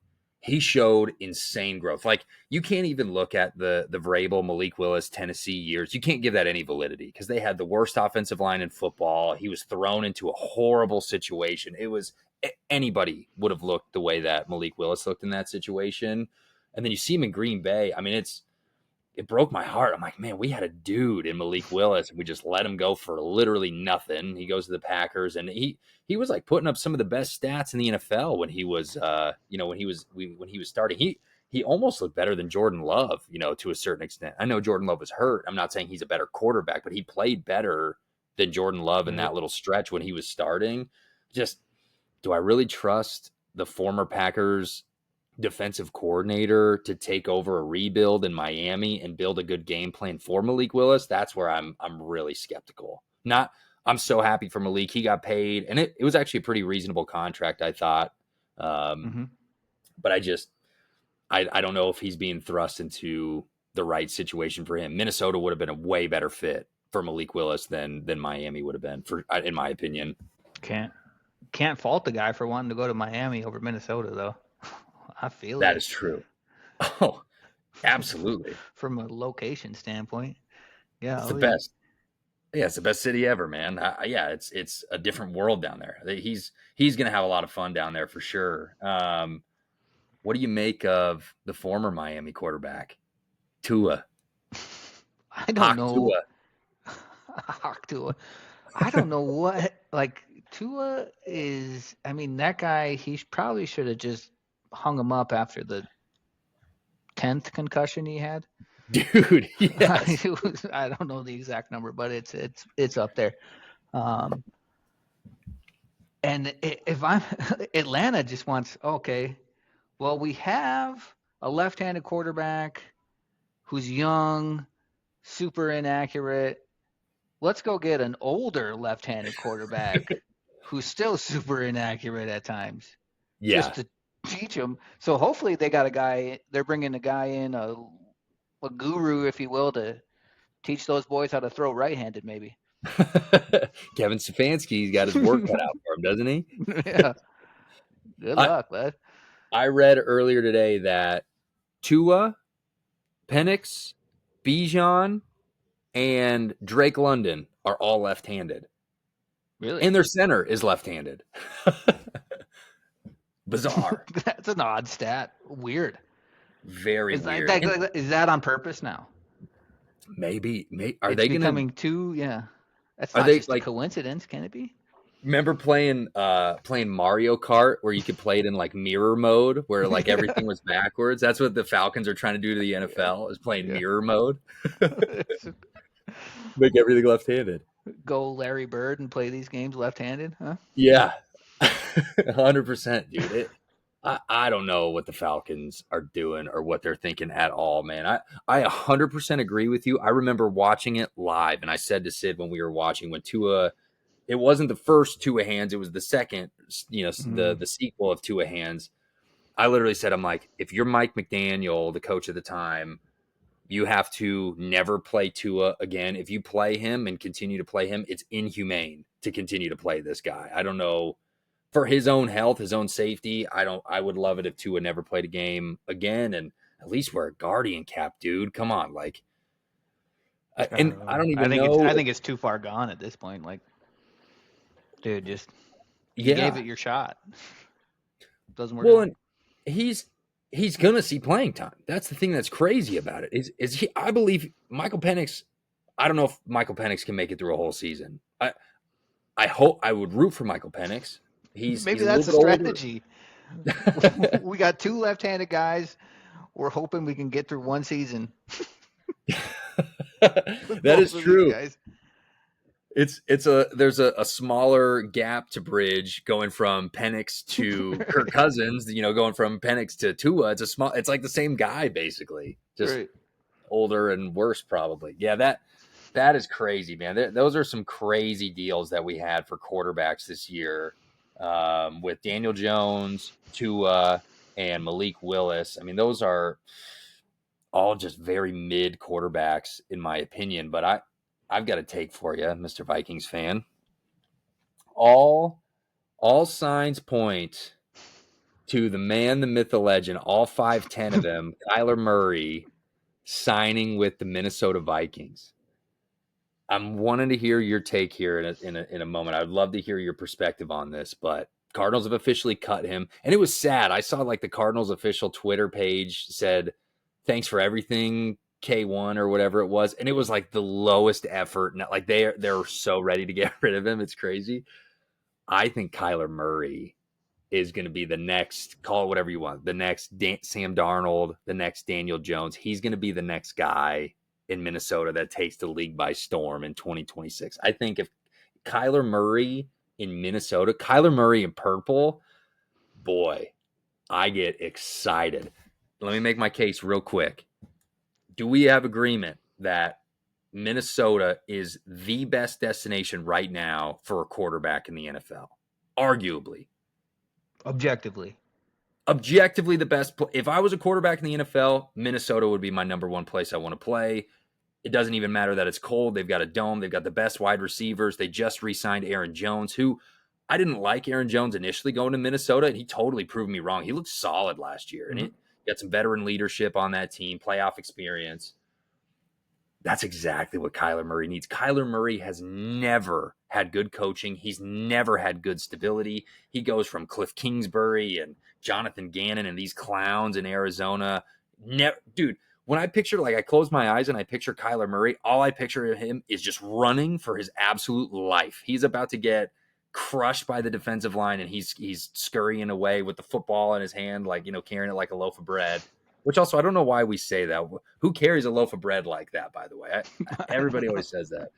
showed insane growth. Like, you can't even look at the Vrabel, Malik Willis, Tennessee years. You can't give that any validity because they had the worst offensive line in football. He was thrown into a horrible situation. Anybody would have looked the way that Malik Willis looked in that situation. And then you see him in Green Bay. I mean, it broke my heart. I'm like, man, we had a dude in Malik Willis, and we just let him go for literally nothing. He goes to the Packers, and he was like putting up some of the best stats in the NFL when he was, when he was starting. He almost looked better than Jordan Love, to a certain extent. I know Jordan Love was hurt. I'm not saying he's a better quarterback, but he played better than Jordan Love in that little stretch when he was starting. Just, do I really trust the former Packers defensive coordinator to take over a rebuild in Miami and build a good game plan for Malik Willis? That's where I'm really skeptical. I'm so happy for Malik. He got paid, and it was actually a pretty reasonable contract, I thought. But I don't know if he's being thrust into the right situation for him. Minnesota would have been a way better fit for Malik Willis than Miami would have been, in my opinion. Can't fault the guy for wanting to go to Miami over Minnesota, though. I feel that is true. Oh, absolutely. From a location standpoint, yeah, it's the best. Yeah, it's the best city ever, man. It's a different world down there. He's gonna have a lot of fun down there for sure. What do you make of the former Miami quarterback, Tua? I don't know. Tua. I don't know what, like, Tua is. I mean, that guy, he probably should have just hung him up after the 10th concussion he had. Dude, yes. I don't know the exact number, but it's up there. And if I'm Atlanta, just wants, okay, well, we have a left-handed quarterback who's young, super inaccurate. Let's go get an older left-handed quarterback who's still super inaccurate at times. Yeah. Just to teach him. So hopefully they got a guy, they're bringing a guy in, a guru, if you will, to teach those boys how to throw right-handed, maybe. Kevin Stefanski's got his work cut out for him, doesn't he? Yeah. Good luck, bud. I read earlier today that Tua, Penix, Bijan, and Drake London are all left-handed. Really? And their center is left-handed. Bizarre. That's an odd stat. Weird. Very weird. Is that on purpose now? Maybe. Are it's they going to becoming two? Yeah. That's not just a coincidence, can it be? Remember playing Mario Kart where you could play it in like mirror mode where like everything was backwards? That's what the Falcons are trying to do to the NFL, is playing mirror mode. Make everything left-handed. Go Larry Bird and play these games left-handed, huh? Yeah. 100%, dude. I don't know what the Falcons are doing or what they're thinking at all, man. I 100% agree with you. I remember watching it live, and I said to Sid when we were watching, when Tua, it wasn't the first Tua Hands, it was the second, the sequel of Tua Hands. I literally said, I'm like, if you're Mike McDaniel, the coach at the time, you have to never play Tua again. If you play him and continue to play him, it's inhumane to continue to play this guy. I don't know. For his own health, his own safety, I would love it if Tua never played a game again, and at least wear a Guardian cap, dude. Come on, like, I don't even know. I think it's too far gone at this point. Like, dude, just you gave it your shot. Doesn't work. Well, and he's gonna see playing time. That's the thing that's crazy about it. Is he? I believe Michael Penix. I don't know if Michael Penix can make it through a whole season. I hope. I would root for Michael Penix. Maybe that's a strategy. We got two left-handed guys. We're hoping we can get through one season. That is true. There's a smaller gap to bridge going from Penix to Kirk Cousins, going from Penix to Tua. It's like the same guy basically, just Right. older and worse probably. Yeah, that is crazy, man. Those are some crazy deals that we had for quarterbacks this year, with Daniel Jones, Tua, and Malik Willis. I mean, those are all just very mid quarterbacks in my opinion, but I've got a take for you, Mr. Vikings fan. All signs point to the man, the myth, the legend, all 5'10" of him, Kyler Murray, signing with the Minnesota Vikings. I'm wanting to hear your take here in a moment. I'd love to hear your perspective on this, but Cardinals have officially cut him, and it was sad. I saw like the Cardinals official Twitter page said, "Thanks for everything, K1," or whatever it was, and it was like the lowest effort. Like they're so ready to get rid of him. It's crazy. I think Kyler Murray is going to be the next, call it whatever you want, the next Sam Darnold, the next Daniel Jones. He's going to be the next guy in Minnesota that takes the league by storm in 2026. I think if Kyler Murray in Minnesota, Kyler Murray in purple, boy, I get excited. Let me make my case real quick. Do we have agreement that Minnesota is the best destination right now for a quarterback in the NFL? Arguably. Objectively The best. If I was a quarterback in the NFL, Minnesota would be my number one place I want to play. It doesn't even matter that it's cold. They've got a dome. They've got the best wide receivers. They just re-signed Aaron Jones, who I didn't like Aaron Jones initially going to Minnesota, and he totally proved me wrong. He looked solid last year, and he got some veteran leadership on that team, playoff experience. That's exactly what Kyler Murray needs. Kyler Murray has never had good coaching. He's never had good stability. He goes from Cliff Kingsbury and Jonathan Gannon and these clowns in Arizona. Dude, when I picture, like I close my eyes and I picture Kyler Murray, all I picture of him is just running for his absolute life. He's about to get crushed by the defensive line, and he's scurrying away with the football in his hand, like, carrying it like a loaf of bread. Which also, I don't know why we say that. Who carries a loaf of bread like that, by the way? Everybody always says that.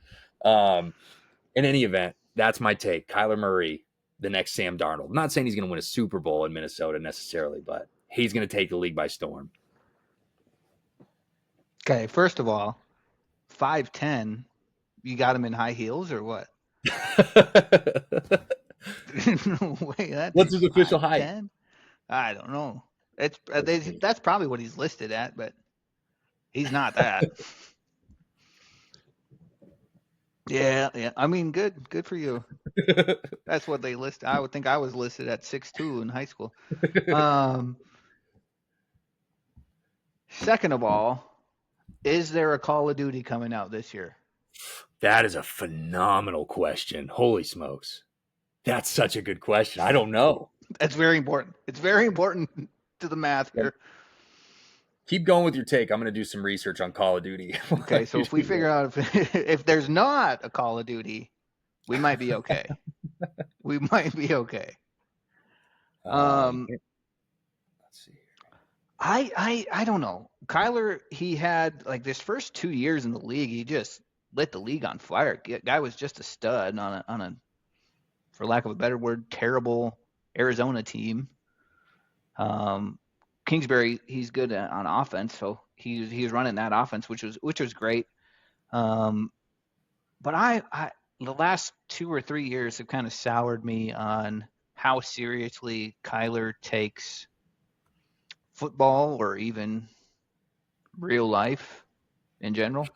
In any event, that's my take. Kyler Murray, the next Sam Darnold. I'm not saying he's going to win a Super Bowl in Minnesota necessarily, but he's going to take the league by storm. Okay, first of all, 5'10", you got him in high heels or what? No way. What's his official height? I don't know. That's probably what he's listed at, but he's not that. Yeah. I mean, good for you. That's what they list. I would think I was listed at 6'2" in high school. Second of all, is there a Call of Duty coming out this year? That is a phenomenal question. Holy smokes. That's such a good question. I don't know. That's very important. It's very important to the math here. Keep going with your take. I'm going to do some research on Call of Duty. Okay, so if we figure out if there's not a Call of Duty, we might be okay. We might be okay. Let's see. I don't know. Kyler, he had like this first 2 years in the league, he just lit the league on fire. Guy was just a stud on a for lack of a better word, terrible Arizona team. Kingsbury, he's good on offense, so he was running that offense, which was great. But I the last 2 or 3 years have kind of soured me on how seriously Kyler takes football or even real life in general.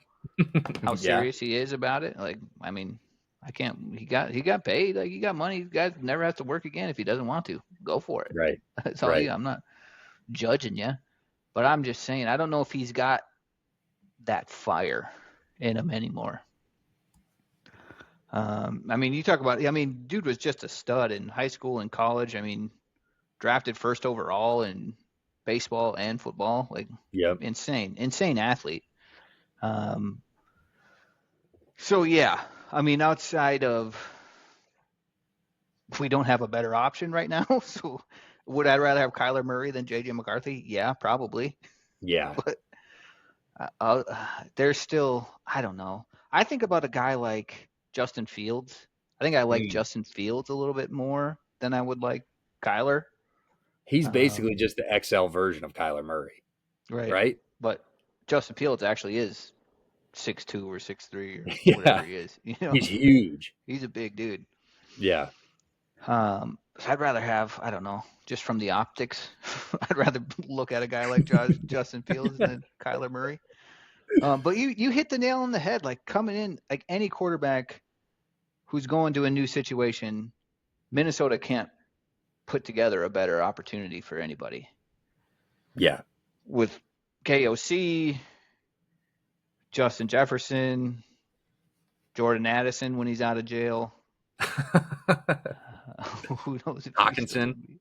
How serious he is about it. Like, I mean, I can't. He got paid. Like, he got money. He guys never has to work again if he doesn't want to. Go for it. Right. That's all. Right. I'm not judging you, but I'm just saying I don't know if he's got that fire in him anymore. I mean, you talk about. I mean, dude was just a stud in high school and college. I mean, drafted first overall in baseball and football. Like, insane athlete. So yeah, I mean, outside of, we don't have a better option right now. So would I rather have Kyler Murray than JJ McCarthy? Yeah, probably. Yeah. But there's still, I don't know. I think about a guy like Justin Fields. I think I like Mm. Justin Fields a little bit more than I would like Kyler. He's basically just the XL version of Kyler Murray, Right. right? But Justin Fields actually is 6'2" or 6'3" or whatever Yeah, he is. he's huge. He's a big dude. Yeah, So I'd rather have, I don't know, just from the optics, I'd rather look at a guy like Justin Fields than Kyler Murray. But you hit the nail on the head. Like coming in, like any quarterback who's going to a new situation, Minnesota can't put together a better opportunity for anybody. yeah. With KOC, Justin Jefferson, Jordan Addison when he's out of jail. Who knows if Hawkinson.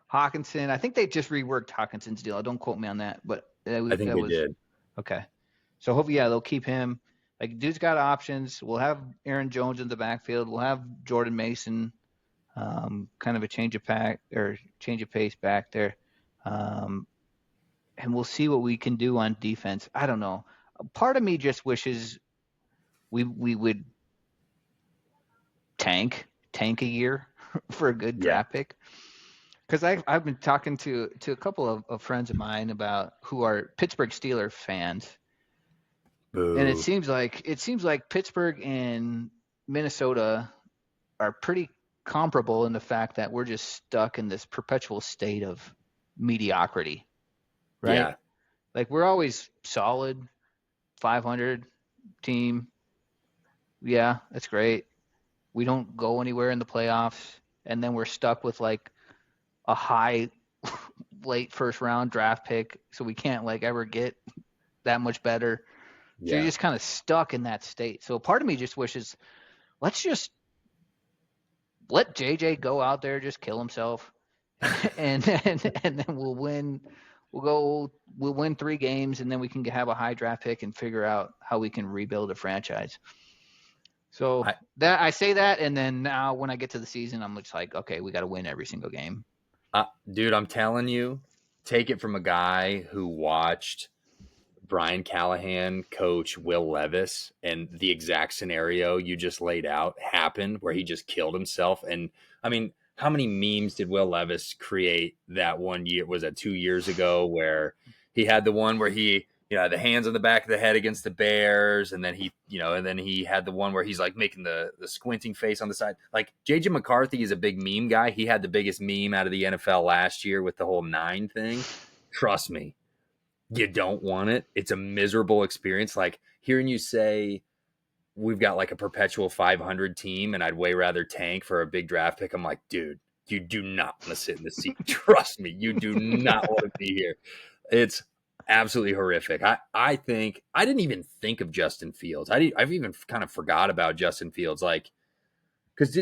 Hawkinson. I think they just reworked Hawkinson's deal. Don't quote me on that, but I think they did. Okay. So hopefully, they'll keep him. Like, dude's got options. We'll have Aaron Jones in the backfield. We'll have Jordan Mason, kind of a change of pace back there. And we'll see what we can do on defense. I don't know. Part of me just wishes we would tank a year for a good draft pick. Because I've been talking to a couple of friends of mine about who are Pittsburgh Steelers fans. Boo. And it seems like Pittsburgh and Minnesota are pretty comparable in the fact that we're just stuck in this perpetual state of mediocrity, right? Yeah. Like we're always solid, 500 team. Yeah, that's great. We don't go anywhere in the playoffs, and then we're stuck with like a high late first round draft pick, so we can't like ever get that much better. So you're just kind of stuck in that state. So part of me just wishes, let's just let JJ go out there, just kill himself, and then we'll win. We'll win 3 games, and then we can have a high draft pick and figure out how we can rebuild a franchise. So I say that, and then now when I get to the season, I'm just like, okay, we got to win every single game. Dude, I'm telling you, take it from a guy who watched Brian Callahan coach Will Levis, and the exact scenario you just laid out happened where he just killed himself. And I mean, how many memes did Will Levis create that one year? Was that 2 years ago where he had the one where he, the hands on the back of the head against the Bears. And then he had the one where he's like making the squinting face on the side. Like JJ McCarthy is a big meme guy. He had the biggest meme out of the NFL last year with the whole 9 thing. Trust me. You don't want it. It's a miserable experience. Like hearing you say we've got like a perpetual 500 team and I'd way rather tank for a big draft pick. I'm like, dude, you do not want to sit in the seat. Trust me, you do not want to be here. It's absolutely horrific. I think I didn't even think of Justin Fields. I've even kind of forgot about Justin Fields. Like, because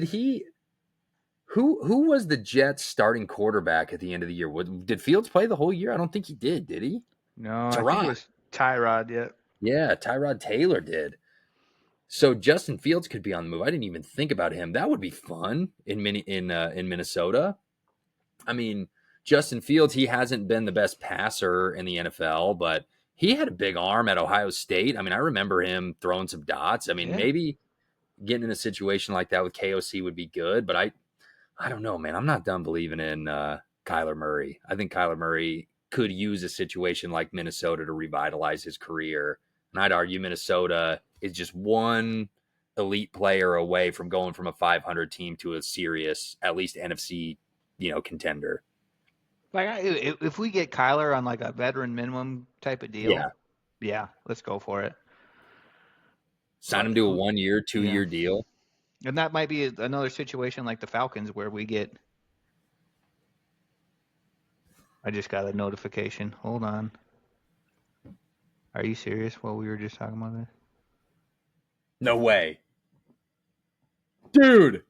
who was the Jets starting quarterback at the end of the year? Did Fields play the whole year? I don't think he did he? No, I think it was Tyrod. Yeah, Tyrod Taylor did. So Justin Fields could be on the move. I didn't even think about him. That would be fun in Minnesota. I mean, Justin Fields, he hasn't been the best passer in the NFL, but he had a big arm at Ohio State. I mean, I remember him throwing some dots. I mean, maybe getting in a situation like that with KOC would be good, but I don't know, man. I'm not done believing in Kyler Murray. I think Kyler Murray could use a situation like Minnesota to revitalize his career. And I'd argue Minnesota is just one elite player away from going from a 500 team to a serious, at least NFC, contender. Like if we get Kyler on like a veteran minimum type of deal, yeah, let's go for it. Sign him to a 1 year, 2 year deal. And that might be another situation like the Falcons where we get. I just got a notification. Hold on. Are you serious? What we were just talking about this? No way. Dude.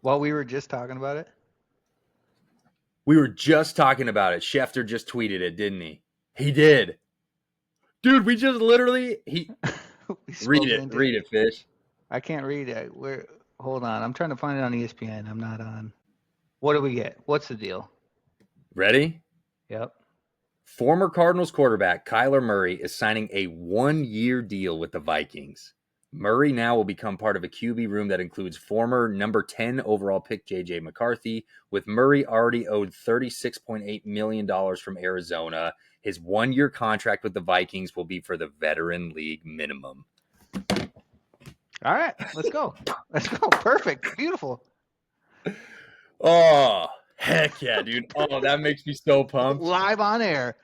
While we were just talking about it? We were just talking about it. Schefter just tweeted it, didn't he? He did. Dude, we just literally read it, Fish. I can't read it. Hold on. I'm trying to find it on ESPN. I'm not on. What do we get? What's the deal? Ready? Yep. Former Cardinals quarterback Kyler Murray is signing a 1 year deal with the Vikings. Murray now will become part of a QB room that includes former number 10 overall pick J.J. McCarthy, with Murray already owed $36.8 million from Arizona. His one-year contract with the Vikings will be for the veteran league minimum. All right, let's go. Let's go. Perfect. Beautiful. Oh, heck yeah, dude. Oh, that makes me so pumped. Live on air.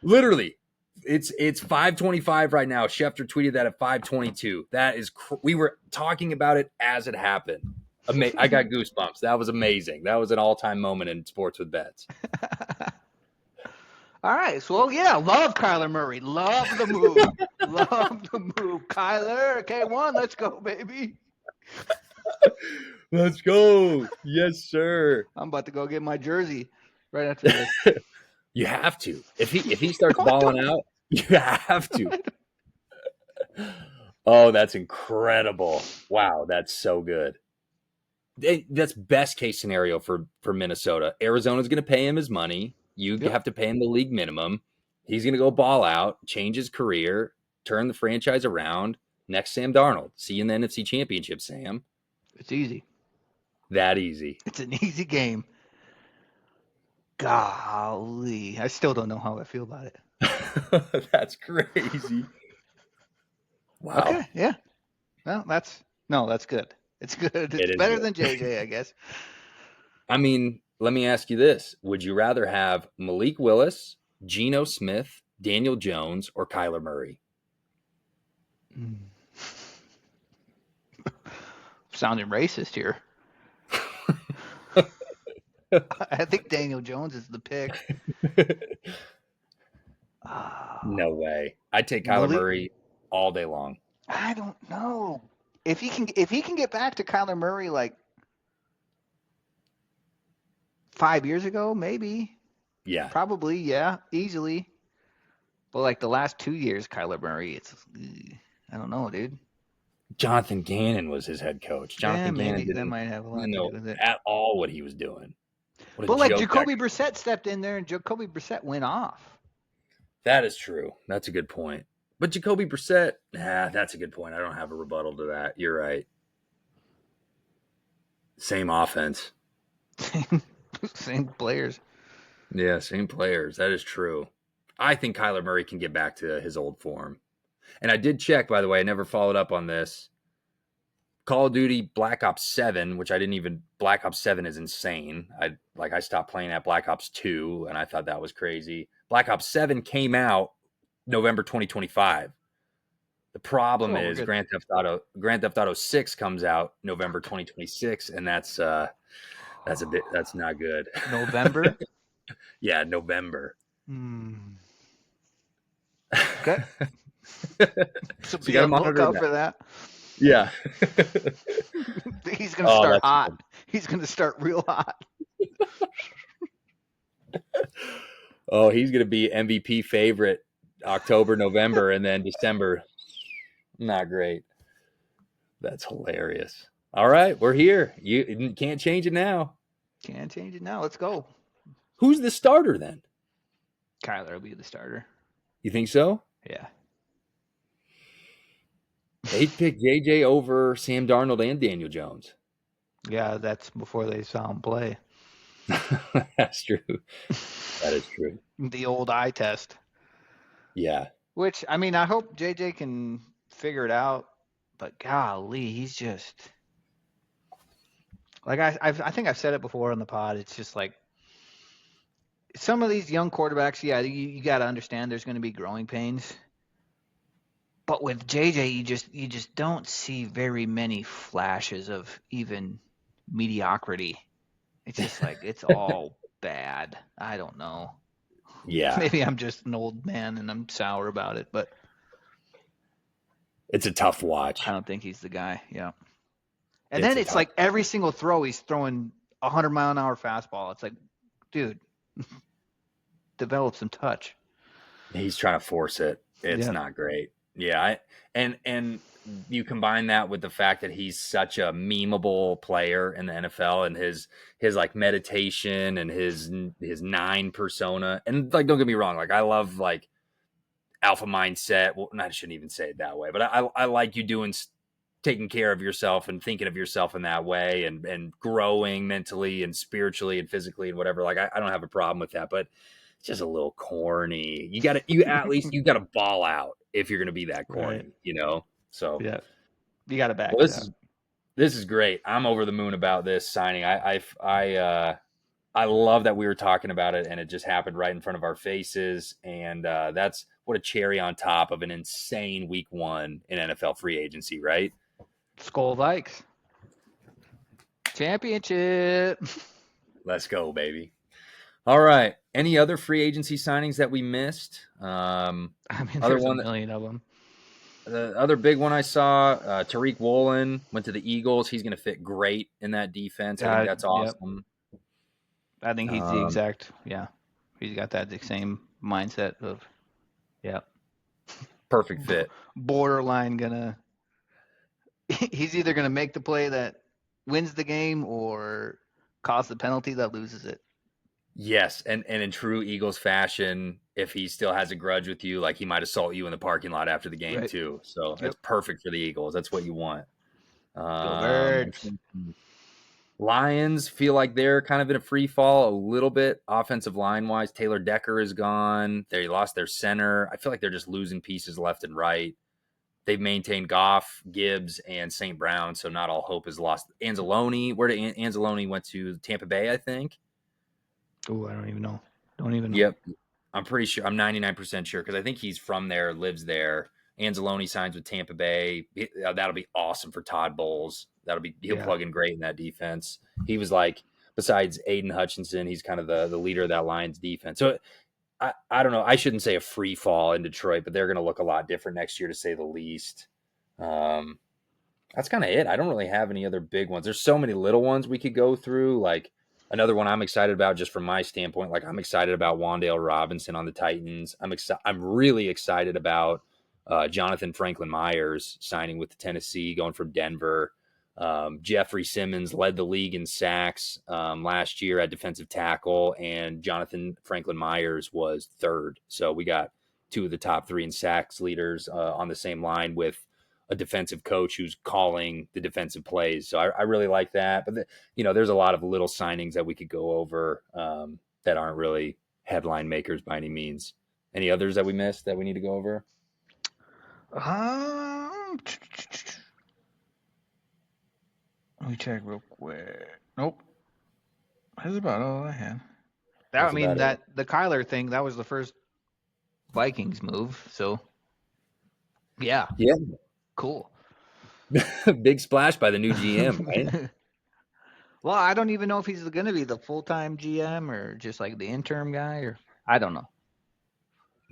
Literally. It's 5:25 right now. Schefter tweeted that at 5:22. That is we were talking about it as it happened. I got goosebumps. That was amazing. That was an all-time moment in Sports with Betz. All right. So, yeah, love Kyler Murray. Love the move. Love the move. Kyler, K1, let's go, baby. Let's go. Yes, sir. I'm about to go get my jersey right after this. You have to. If he starts balling out, you have to. Oh, that's incredible. Wow, that's so good. That's best case scenario for Minnesota. Arizona's going to pay him his money. You have to pay him the league minimum. He's going to go ball out, change his career, turn the franchise around. Next, Sam Darnold. See you in the NFC Championship, Sam. It's easy. That easy. It's an easy game. Golly. I still don't know how I feel about it. That's crazy. Wow. Okay, yeah. Well, that's good. It's good. It's better than JJ, I guess. I mean, let me ask you this. Would you rather have Malik Willis, Geno Smith, Daniel Jones, or Kyler Murray? Sounding racist here. I think Daniel Jones is the pick. No way. I'd take Kyler Murray all day long. I don't know. If he can get back to Kyler Murray like 5 years ago, maybe. Yeah. Probably, yeah, easily. But like the last 2 years, Kyler Murray, I don't know, dude. Jonathan Gannon was his head coach. Jonathan Gannon that might have a lot to do with it. At all what he was doing. But like Jacoby Brissett stepped in there and Jacoby Brissett went off. That is true. That's a good point. But Jacoby Brissett, that's a good point. I don't have a rebuttal to that. You're right. Same offense. Same players. Yeah, same players. That is true. I think Kyler Murray can get back to his old form. And I did check, by the way, I never followed up on this. Call of Duty Black Ops 7, which Black Ops 7 is insane. I stopped playing at Black Ops 2, and I thought that was crazy. Black Ops 7 came out November 2025. The problem is Grand Theft Auto 6 comes out November 2026, and that's not good. November? Yeah, November. Okay. So be on the lookout for that. Yeah. He's going to start hot. Good. He's going to start real hot. Oh, he's going to be MVP favorite October, November, and then December. Not great. That's hilarious. All right, we're here. You can't change it now. Can't change it now. Let's go. Who's the starter then? Kyler will be the starter. You think so? Yeah. They picked JJ over Sam Darnold and Daniel Jones. Yeah, that's before they saw him play. That's true. That is true. The old eye test. Yeah. Which, I mean, I hope JJ can figure it out, but golly, he's just like I think I've said it before on the pod. It's just like some of these young quarterbacks, yeah, you got to understand there's going to be growing pains. But with JJ, you just don't see very many flashes of even mediocrity. It's just like it's all bad. I don't know. Yeah. Maybe I'm just an old man and I'm sour about it, but it's a tough watch. I don't think he's the guy. Yeah. And then it's like every single throw he's throwing 100-mile-an-hour fastball. It's like, dude, develop some touch. He's trying to force it. It's not great. Yeah, and you combine that with the fact that he's such a memeable player in the NFL and his like meditation and his 9 persona. And like, don't get me wrong, like I love like alpha mindset. Well, I shouldn't even say it that way, but I like you doing taking care of yourself and thinking of yourself in that way and growing mentally and spiritually and physically and whatever. Like I don't have a problem with that, but it's just a little corny. You at least you gotta ball out if you're gonna be that corny, Right. So Yeah. You got to back well, it up. this is great. I'm over the moon about this signing. I love that we were talking about it and it just happened right in front of our faces. And that's what a cherry on top of an insane week 1 in NFL free agency, right? Skull Vikes. Championship. Let's go, baby. All right. Any other free agency signings that we missed? I mean, Other there's a one, million of them. the other big one I saw, Tariq Woolen went to the Eagles. He's going to fit great in that defense. I think that's Yep. awesome. I think he's the exact, he's got that same mindset of, Perfect fit. borderline he's either gonna make the play that wins the game or cause the penalty that loses it. Yes, and in true Eagles fashion, if he still has a grudge with you, like he might assault you in the parking lot after the game Right. too. So that's Yep. perfect for the Eagles. That's what you want. Go Birds. Lions feel like they're kind of in a free fall a little bit offensive line wise. Taylor Decker is gone. They lost their center. I feel like they're just losing pieces left and right. They've maintained Goff, Gibbs, and St. Brown, so not all hope is lost. Anzalone, where did Anzalone went to Tampa Bay, I think. Oh, I don't even know. Yep. I'm pretty sure. I'm 99% sure because I think he's from there, lives there. Anzalone signs with Tampa Bay. That'll be awesome for Todd Bowles. He'll plug in great in that defense. He was like, besides Aiden Hutchinson, he's kind of the leader of that Lions defense. So I don't know. I shouldn't say a free fall in Detroit, but they're going to look a lot different next year, to say the least. That's kind of it. I don't really have any other big ones. There's so many little ones we could go through. Like another one I'm excited about, just from my standpoint. Like I'm excited about Wan'Dale Robinson on the Titans. I'm really excited about Jonathan Franklin Myers signing with Tennessee, going from Denver. Jeffrey Simmons led the league in sacks last year at defensive tackle, and Jonathan Franklin Myers was third. So we got 2 of the top 3 in sacks leaders on the same line with a defensive coach who's calling the defensive plays. So I really like that. But there's a lot of little signings that we could go over that aren't really headline makers by any means. Any others that we missed that we need to go over? Let me check real quick. Nope. That's about all I had. The Kyler thing, that was the first Vikings move. So, yeah. Cool. Big splash by the new GM, right? Well, I don't even know if he's going to be the full-time GM or just like the interim guy, or I don't know.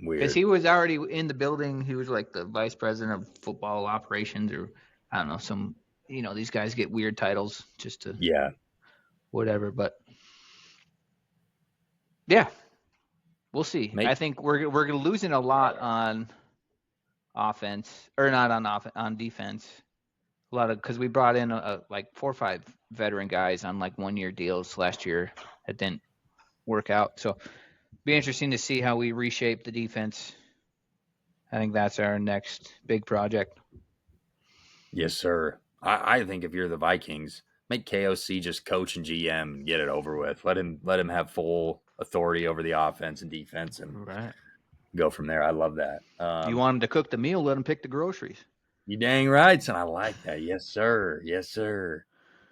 Weird. Because he was already in the building. He was like the vice president of football operations, or I don't know, these guys get weird titles just to whatever. But yeah, we'll see. I think we're losing a lot on offense, or not on defense. A lot of, because we brought in like 4 or 5 veteran guys on like 1-year deals last year that didn't work out. So be interesting to see how we reshape the defense. I think that's our next big project. Yes, sir. I think if you're the Vikings, make KOC just coach and GM and get it over with. Let him have full authority over the offense and defense and go from there. I love that. You want him to cook the meal, let him pick the groceries. You dang right, son. I like that. Yes, sir. Yes, sir.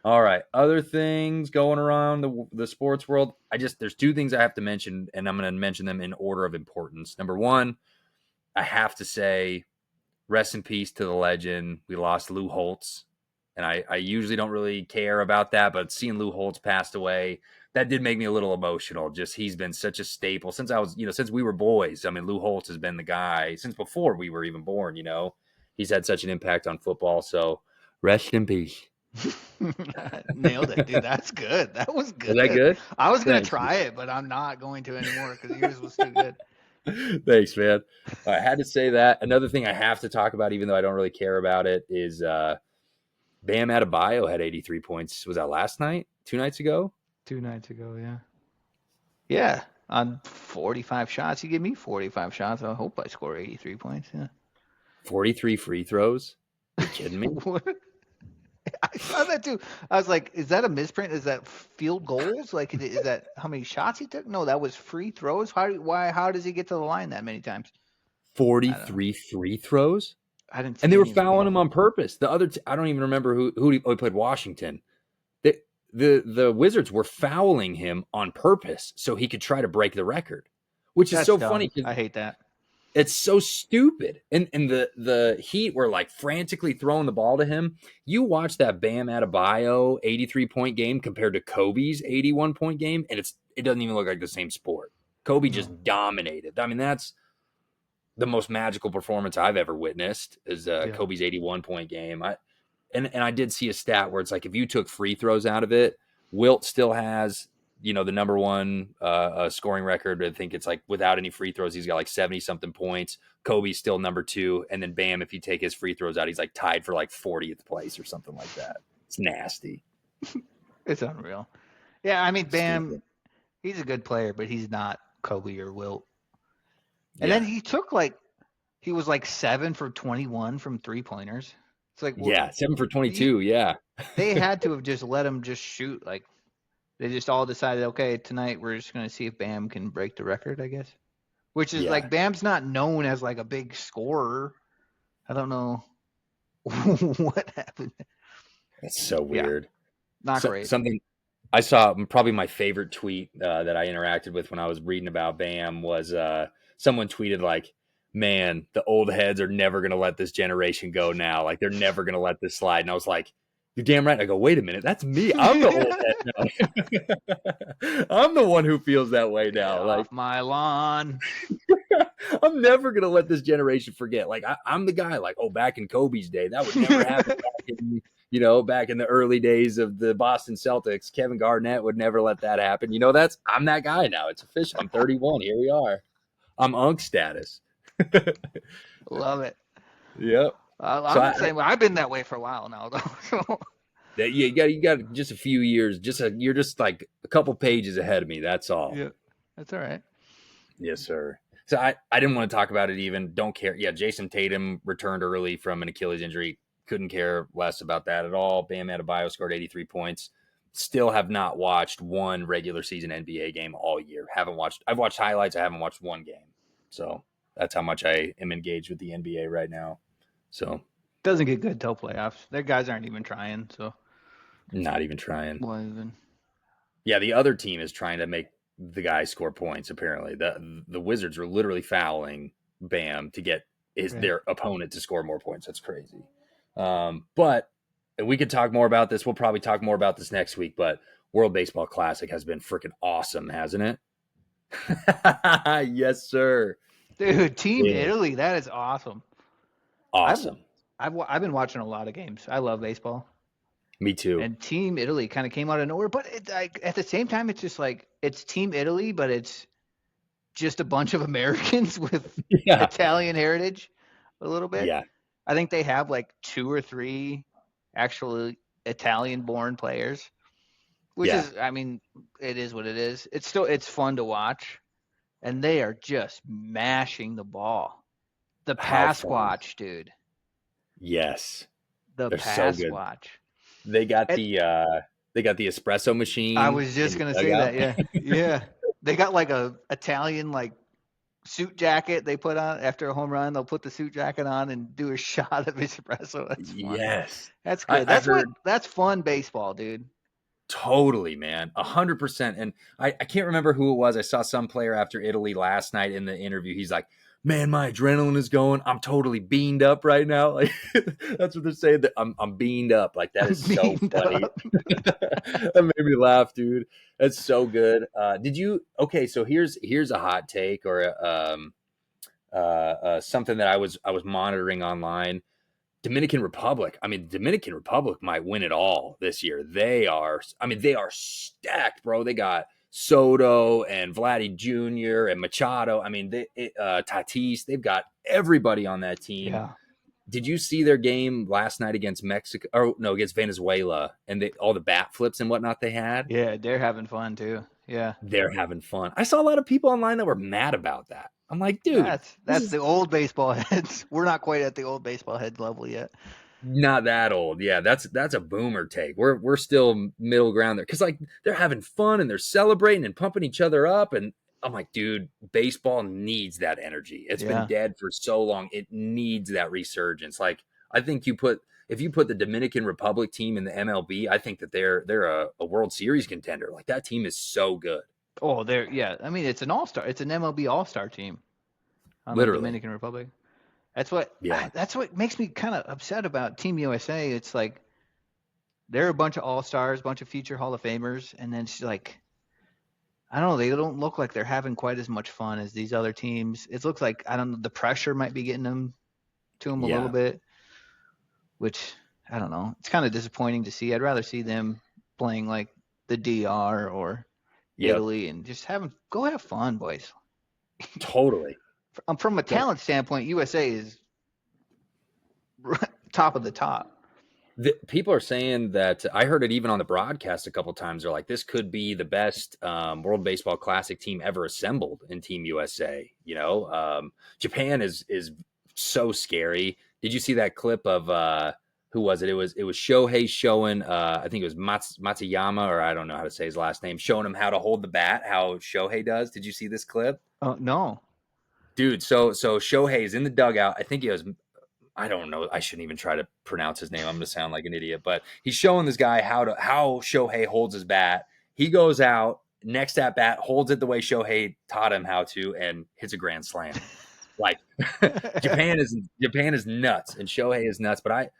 All right. Other things going around the sports world. There's 2 things I have to mention, and I'm going to mention them in order of importance. Number 1, I have to say, rest in peace to the legend. We lost Lou Holtz, and I usually don't really care about that, but seeing Lou Holtz passed away, that did make me a little emotional. Just he's been such a staple since since we were boys. I mean, Lou Holtz has been the guy since before we were even born. He's had such an impact on football. So rest in peace. Nailed it, dude. That's good. That was good. Was that good? I was going to try it, but I'm not going to anymore because yours was too good. Thanks, man. I had to say that. Another thing I have to talk about, even though I don't really care about it, is Bam Adebayo had 83 points. Was that last night? 2 nights ago? 2 nights ago, yeah. Yeah, on 45 shots. You give me 45 shots. I hope I score 83 points. Yeah. 43 free throws? Are you kidding me? saw that too. I was like, is that a misprint? Is that field goals? Like, is that how many shots he took? No, that was free throws. How does he get to the line that many times? I don't know. 43 free throws? I didn't And see they were any of the fouling game. him on purpose. The other, I don't even remember who he played Washington. The Wizards were fouling him on purpose so he could try to break the record, which is That's so dumb. funny because I hate that. it's so stupid. And the Heat were like frantically throwing the ball to him. You watch that Bam Adebayo 83-point game compared to Kobe's 81-point game, and it doesn't even look like the same sport. Kobe just dominated. I mean, that's the most magical performance I've ever witnessed is Kobe's 81-point game. And I did see a stat where it's like if you took free throws out of it, Wilt still has, the number one scoring record. I think it's like without any free throws, he's got like 70-something points. Kobe's still number 2. And then Bam, if you take his free throws out, he's like tied for like 40th place or something like that. It's nasty. It's unreal. Yeah, I mean, Bam, Stupid. he's a good player, but he's not Kobe or Wilt. And Yeah. then he was like 7 for 21 from 3-pointers. It's like, Yeah, 7 for 22. Yeah. They had to have just let him just shoot. Like, they just all decided, okay, tonight we're just going to see if Bam can break the record, I guess. Which is like, Bam's not known as like a big scorer. I don't know what happened. That's so weird. Not great. Something I saw, probably my favorite tweet that I interacted with when I was reading about Bam was someone tweeted like, man, the old heads are never going to let this generation go now. Like, they're never going to let this slide. And I was like, you're damn right. I go, wait a minute. That's me. I'm the old head now. I'm the one who feels that way now. Get like, off my lawn. I'm never going to let this generation forget. Like, I'm the guy like, oh, back in Kobe's day, that would never happen. Back in the early days of the Boston Celtics, Kevin Garnett would never let that happen. I'm that guy now. It's official. I'm 31. Here we are. I'm Unk status. Love it. Yep. I'm the same way. I've been that way for a while now, though. You got just a few years. You're just like a couple pages ahead of me. That's all. Yeah, that's all right. Yes, sir. So I didn't want to talk about it even. Don't care. Yeah, Jason Tatum returned early from an Achilles injury. Couldn't care less about that at all. Bam Adebayo scored 83 points. Still have not watched one regular season NBA game all year. I've watched highlights. I haven't watched one game. So that's how much I am engaged with the NBA right now. So doesn't get good till playoffs. Their guys aren't even trying. So not even trying. Well, even. Yeah, the other team is trying to make the guys score points. Apparently, the Wizards are literally fouling Bam to get their opponent to score more points. That's crazy. But we could talk more about this. We'll probably talk more about this next week. But World Baseball Classic has been freaking awesome, hasn't it? Yes, sir. Dude, Team Italy, that is awesome. Awesome. I've been watching a lot of games. I love baseball. Me too. And Team Italy kind of came out of nowhere, but at the same time, it's just like it's Team Italy, but it's just a bunch of Americans with Italian heritage, a little bit. Yeah. I think they have like 2 or 3 actually Italian-born players, which is, I mean, it is what it is. It's fun to watch, and they are just mashing the ball. The pass watch, dude. Yes. The pass watch. They got the espresso machine. I was just gonna say that. Yeah, yeah. They got like a Italian like suit jacket they put on after a home run. They'll put the suit jacket on and do a shot of espresso. That's fun. Yes, that's good. That's fun baseball, dude. Totally, man. 100%. And I can't remember who it was. I saw some player after Italy last night in the interview. He's like, man, my adrenaline is going. I'm totally beamed up right now. Like that's what they're saying. That I'm beamed up. Like that is so funny. That made me laugh, dude. That's so good. Okay, so here's a hot take or something that I was monitoring online. Dominican Republic. I mean, Dominican Republic might win it all this year. They are stacked, bro. They got Soto and Vladdy Jr. and Machado. I mean, Tatis. They've got everybody on that team. Yeah. Did you see their game last night against Mexico? Or no, against Venezuela, and all the bat flips and whatnot they had? Yeah, they're having fun too. Yeah, they're having fun. I saw a lot of people online that were mad about that. I'm like, dude, that's the old baseball heads. We're not quite at the old baseball head level yet. Not that old. Yeah, that's a boomer take. We're still middle ground there because like they're having fun and they're celebrating and pumping each other up. And I'm like, dude, baseball needs that energy. It's been Yeah. dead for so long. It needs that resurgence. Like I think if you put the Dominican Republic team in the MLB, I think that they're a World Series contender. Like that team is so good. Oh, yeah. I mean, it's an all-star. It's an MLB all-star team on the Literally. Dominican Republic. That's what Yeah. that's what makes me kind of upset about Team USA. It's like they're a bunch of all-stars, bunch of future Hall of Famers, and then it's like I don't know, they don't look like they're having quite as much fun as these other teams. It looks like I don't know, the pressure might be getting them to them a little Yeah. bit, which I don't know. It's kind of disappointing to see. I'd rather see them playing like the DR or Yep. Italy and just go have fun, boys. Totally. From a talent standpoint, USA is top of the top. People are saying that I heard it even on the broadcast a couple times. They're like, this could be the best World Baseball Classic team ever assembled in Team USA. Japan is so scary. Did you see that clip of who was it? It was Shohei showing I think it was Matsuyama, or I don't know how to say his last name, showing him how to hold the bat, how Shohei does. Did you see this clip? Oh no. Dude, so Shohei is in the dugout. I think he was, I don't know. I shouldn't even try to pronounce his name. I'm going to sound like an idiot. But he's showing this guy how Shohei holds his bat. He goes out, next at bat, holds it the way Shohei taught him how to, and hits a grand slam. Like Japan is nuts, and Shohei is nuts. But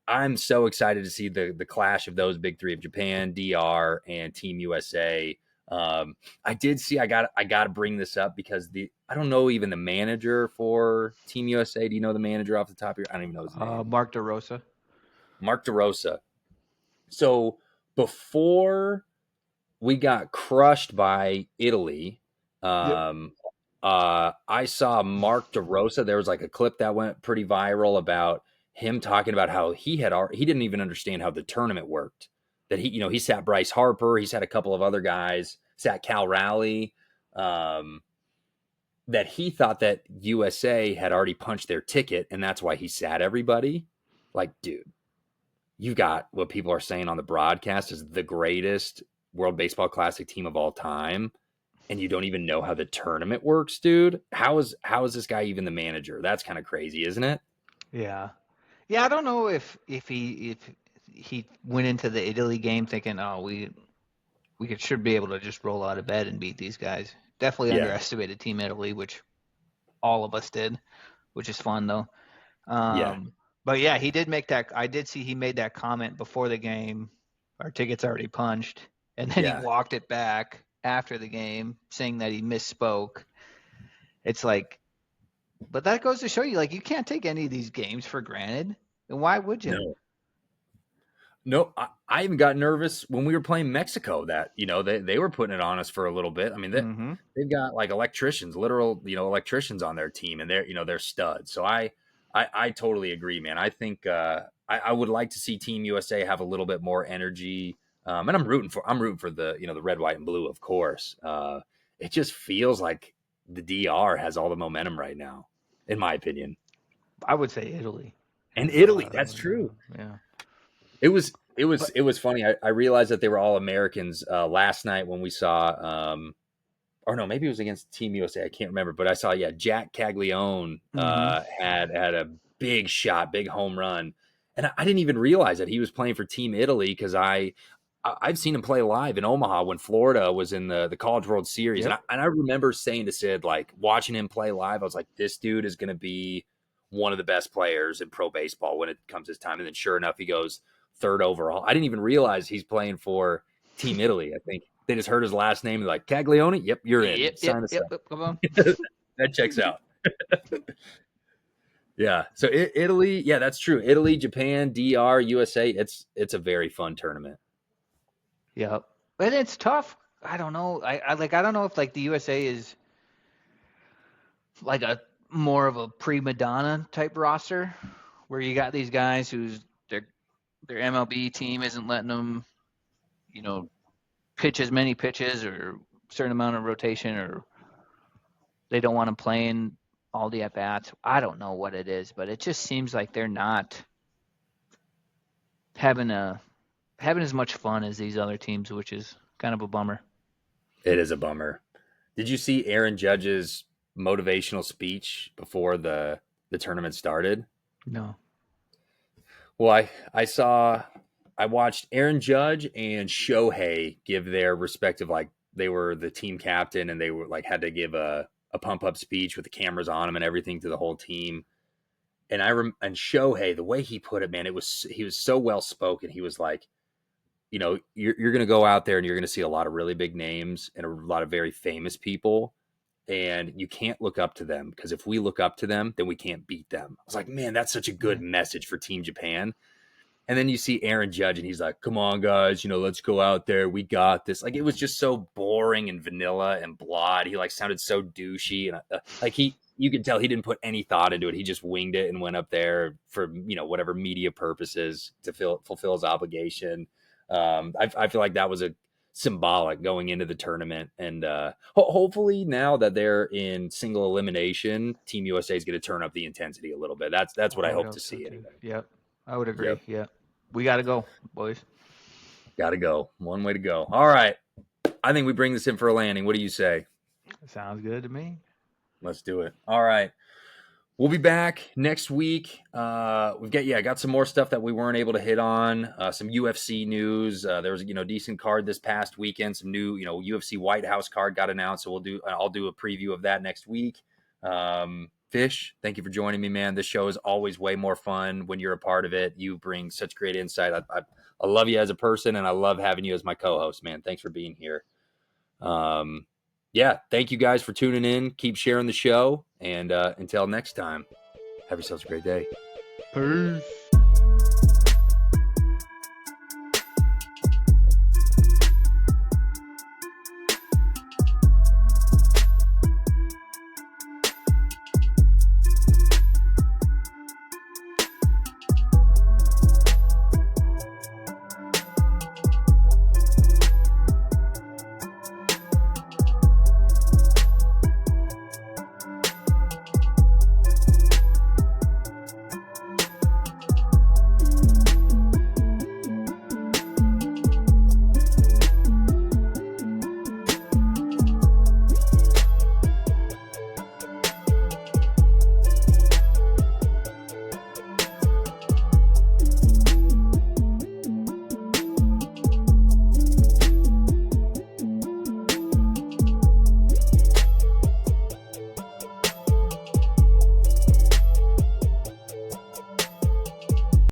I'm so excited to see the clash of those big three of Japan, DR, and Team USA. I did see. I got to bring this up because I don't know even the manager for Team USA. Do you know the manager off the top of your? I don't even know his name. Mark DeRosa. Mark DeRosa. So before we got crushed by Italy, I saw Mark DeRosa. There was like a clip that went pretty viral about him talking about how he didn't even understand how the tournament worked. That he sat Bryce Harper, he sat a couple of other guys, sat Cal Raleigh, that he thought that USA had already punched their ticket, and that's why he sat everybody. Like, dude, you got what people are saying on the broadcast is the greatest World Baseball Classic team of all time, and you don't even know how the tournament works, dude. How is this guy even the manager? That's kind of crazy, isn't it? Yeah. Yeah, I don't know if he went into the Italy game thinking, oh, we should be able to just roll out of bed and beat these guys. Definitely underestimated Team Italy, which all of us did, which is fun though. But yeah, he did make that. I did see he made that comment before the game. Our ticket's already punched, and then he walked it back after the game, saying that he misspoke. It's like, but that goes to show you, like, you can't take any of these games for granted. And why would you? No, I even got nervous when we were playing Mexico that, they were putting it on us for a little bit. I mean, they've got like literal electricians on their team, and they're studs. So I totally agree, man. I think I would like to see Team USA have a little bit more energy. And I'm rooting for the, the red, white, and blue, of course. It just feels like the DR has all the momentum right now, in my opinion. I would say Italy. And Italy, that's true. Yeah. It was funny. I realized that they were all Americans last night when we saw, or no, maybe it was against Team USA. I can't remember, but I saw, Jack Caglione had a big shot, big home run, and I didn't even realize that he was playing for Team Italy because I've seen him play live in Omaha when Florida was in the College World Series, and I remember saying to Sid, like, watching him play live, I was like, this dude is going to be one of the best players in pro baseball when it comes his time. And then sure enough, he goes third overall. I didn't even realize he's playing for Team Italy. I think they just heard his last name. They're like, Caglione? Yep, you're in. Sign us up. Come on. That checks out. Yeah. So Italy, that's true. Italy, Japan, DR, USA. It's a very fun tournament. Yep. But it's tough. I don't know. I don't know if like the USA is like a more of a prima donna type roster where you got these guys who's their MLB team isn't letting them, pitch as many pitches or a certain amount of rotation, or they don't want them playing all the at bats. I don't know what it is, but it just seems like they're not having as much fun as these other teams, which is kind of a bummer. It is a bummer. Did you see Aaron Judge's motivational speech before the tournament started? No. Well, I watched Aaron Judge and Shohei give their respective, like, they were the team captain and they were like had to give a pump up speech with the cameras on him and everything to the whole team. And and Shohei, the way he put it, man, he was so well spoken. He was like, you know, you're going to go out there and you're going to see a lot of really big names and a lot of very famous people. And you can't look up to them, because if we look up to them, then we can't beat them. I was like, man, that's such a good message for Team Japan. And then you see Aaron Judge and he's like, come on, guys, you know, let's go out there. We got this. Like, it was just so boring and vanilla and blah. He like sounded so douchey. And like you could tell he didn't put any thought into it. He just winged it and went up there for, you know, whatever media purposes to fulfill his obligation. I feel like that was a symbolic going into the tournament. And hopefully now that they're in single elimination, Team USA is going to turn up the intensity a little bit. That's what I hope to see anyway. Yep. I would agree. Yep. Yeah. We got to go, boys. Got to go. One way to go. All right. I think we bring this in for a landing. What do you say? Sounds good to me. Let's do it. All right. We'll be back next week. Got some more stuff that we weren't able to hit on. Some UFC news. There was a decent card this past weekend. Some new UFC White House card got announced. So I'll do a preview of that next week. Fish, thank you for joining me, man. This show is always way more fun when you're a part of it. You bring such great insight. I love you as a person, and I love having you as my co-host, man. Thanks for being here. Thank you guys for tuning in. Keep sharing the show, and until next time, have yourselves a great day. Peace.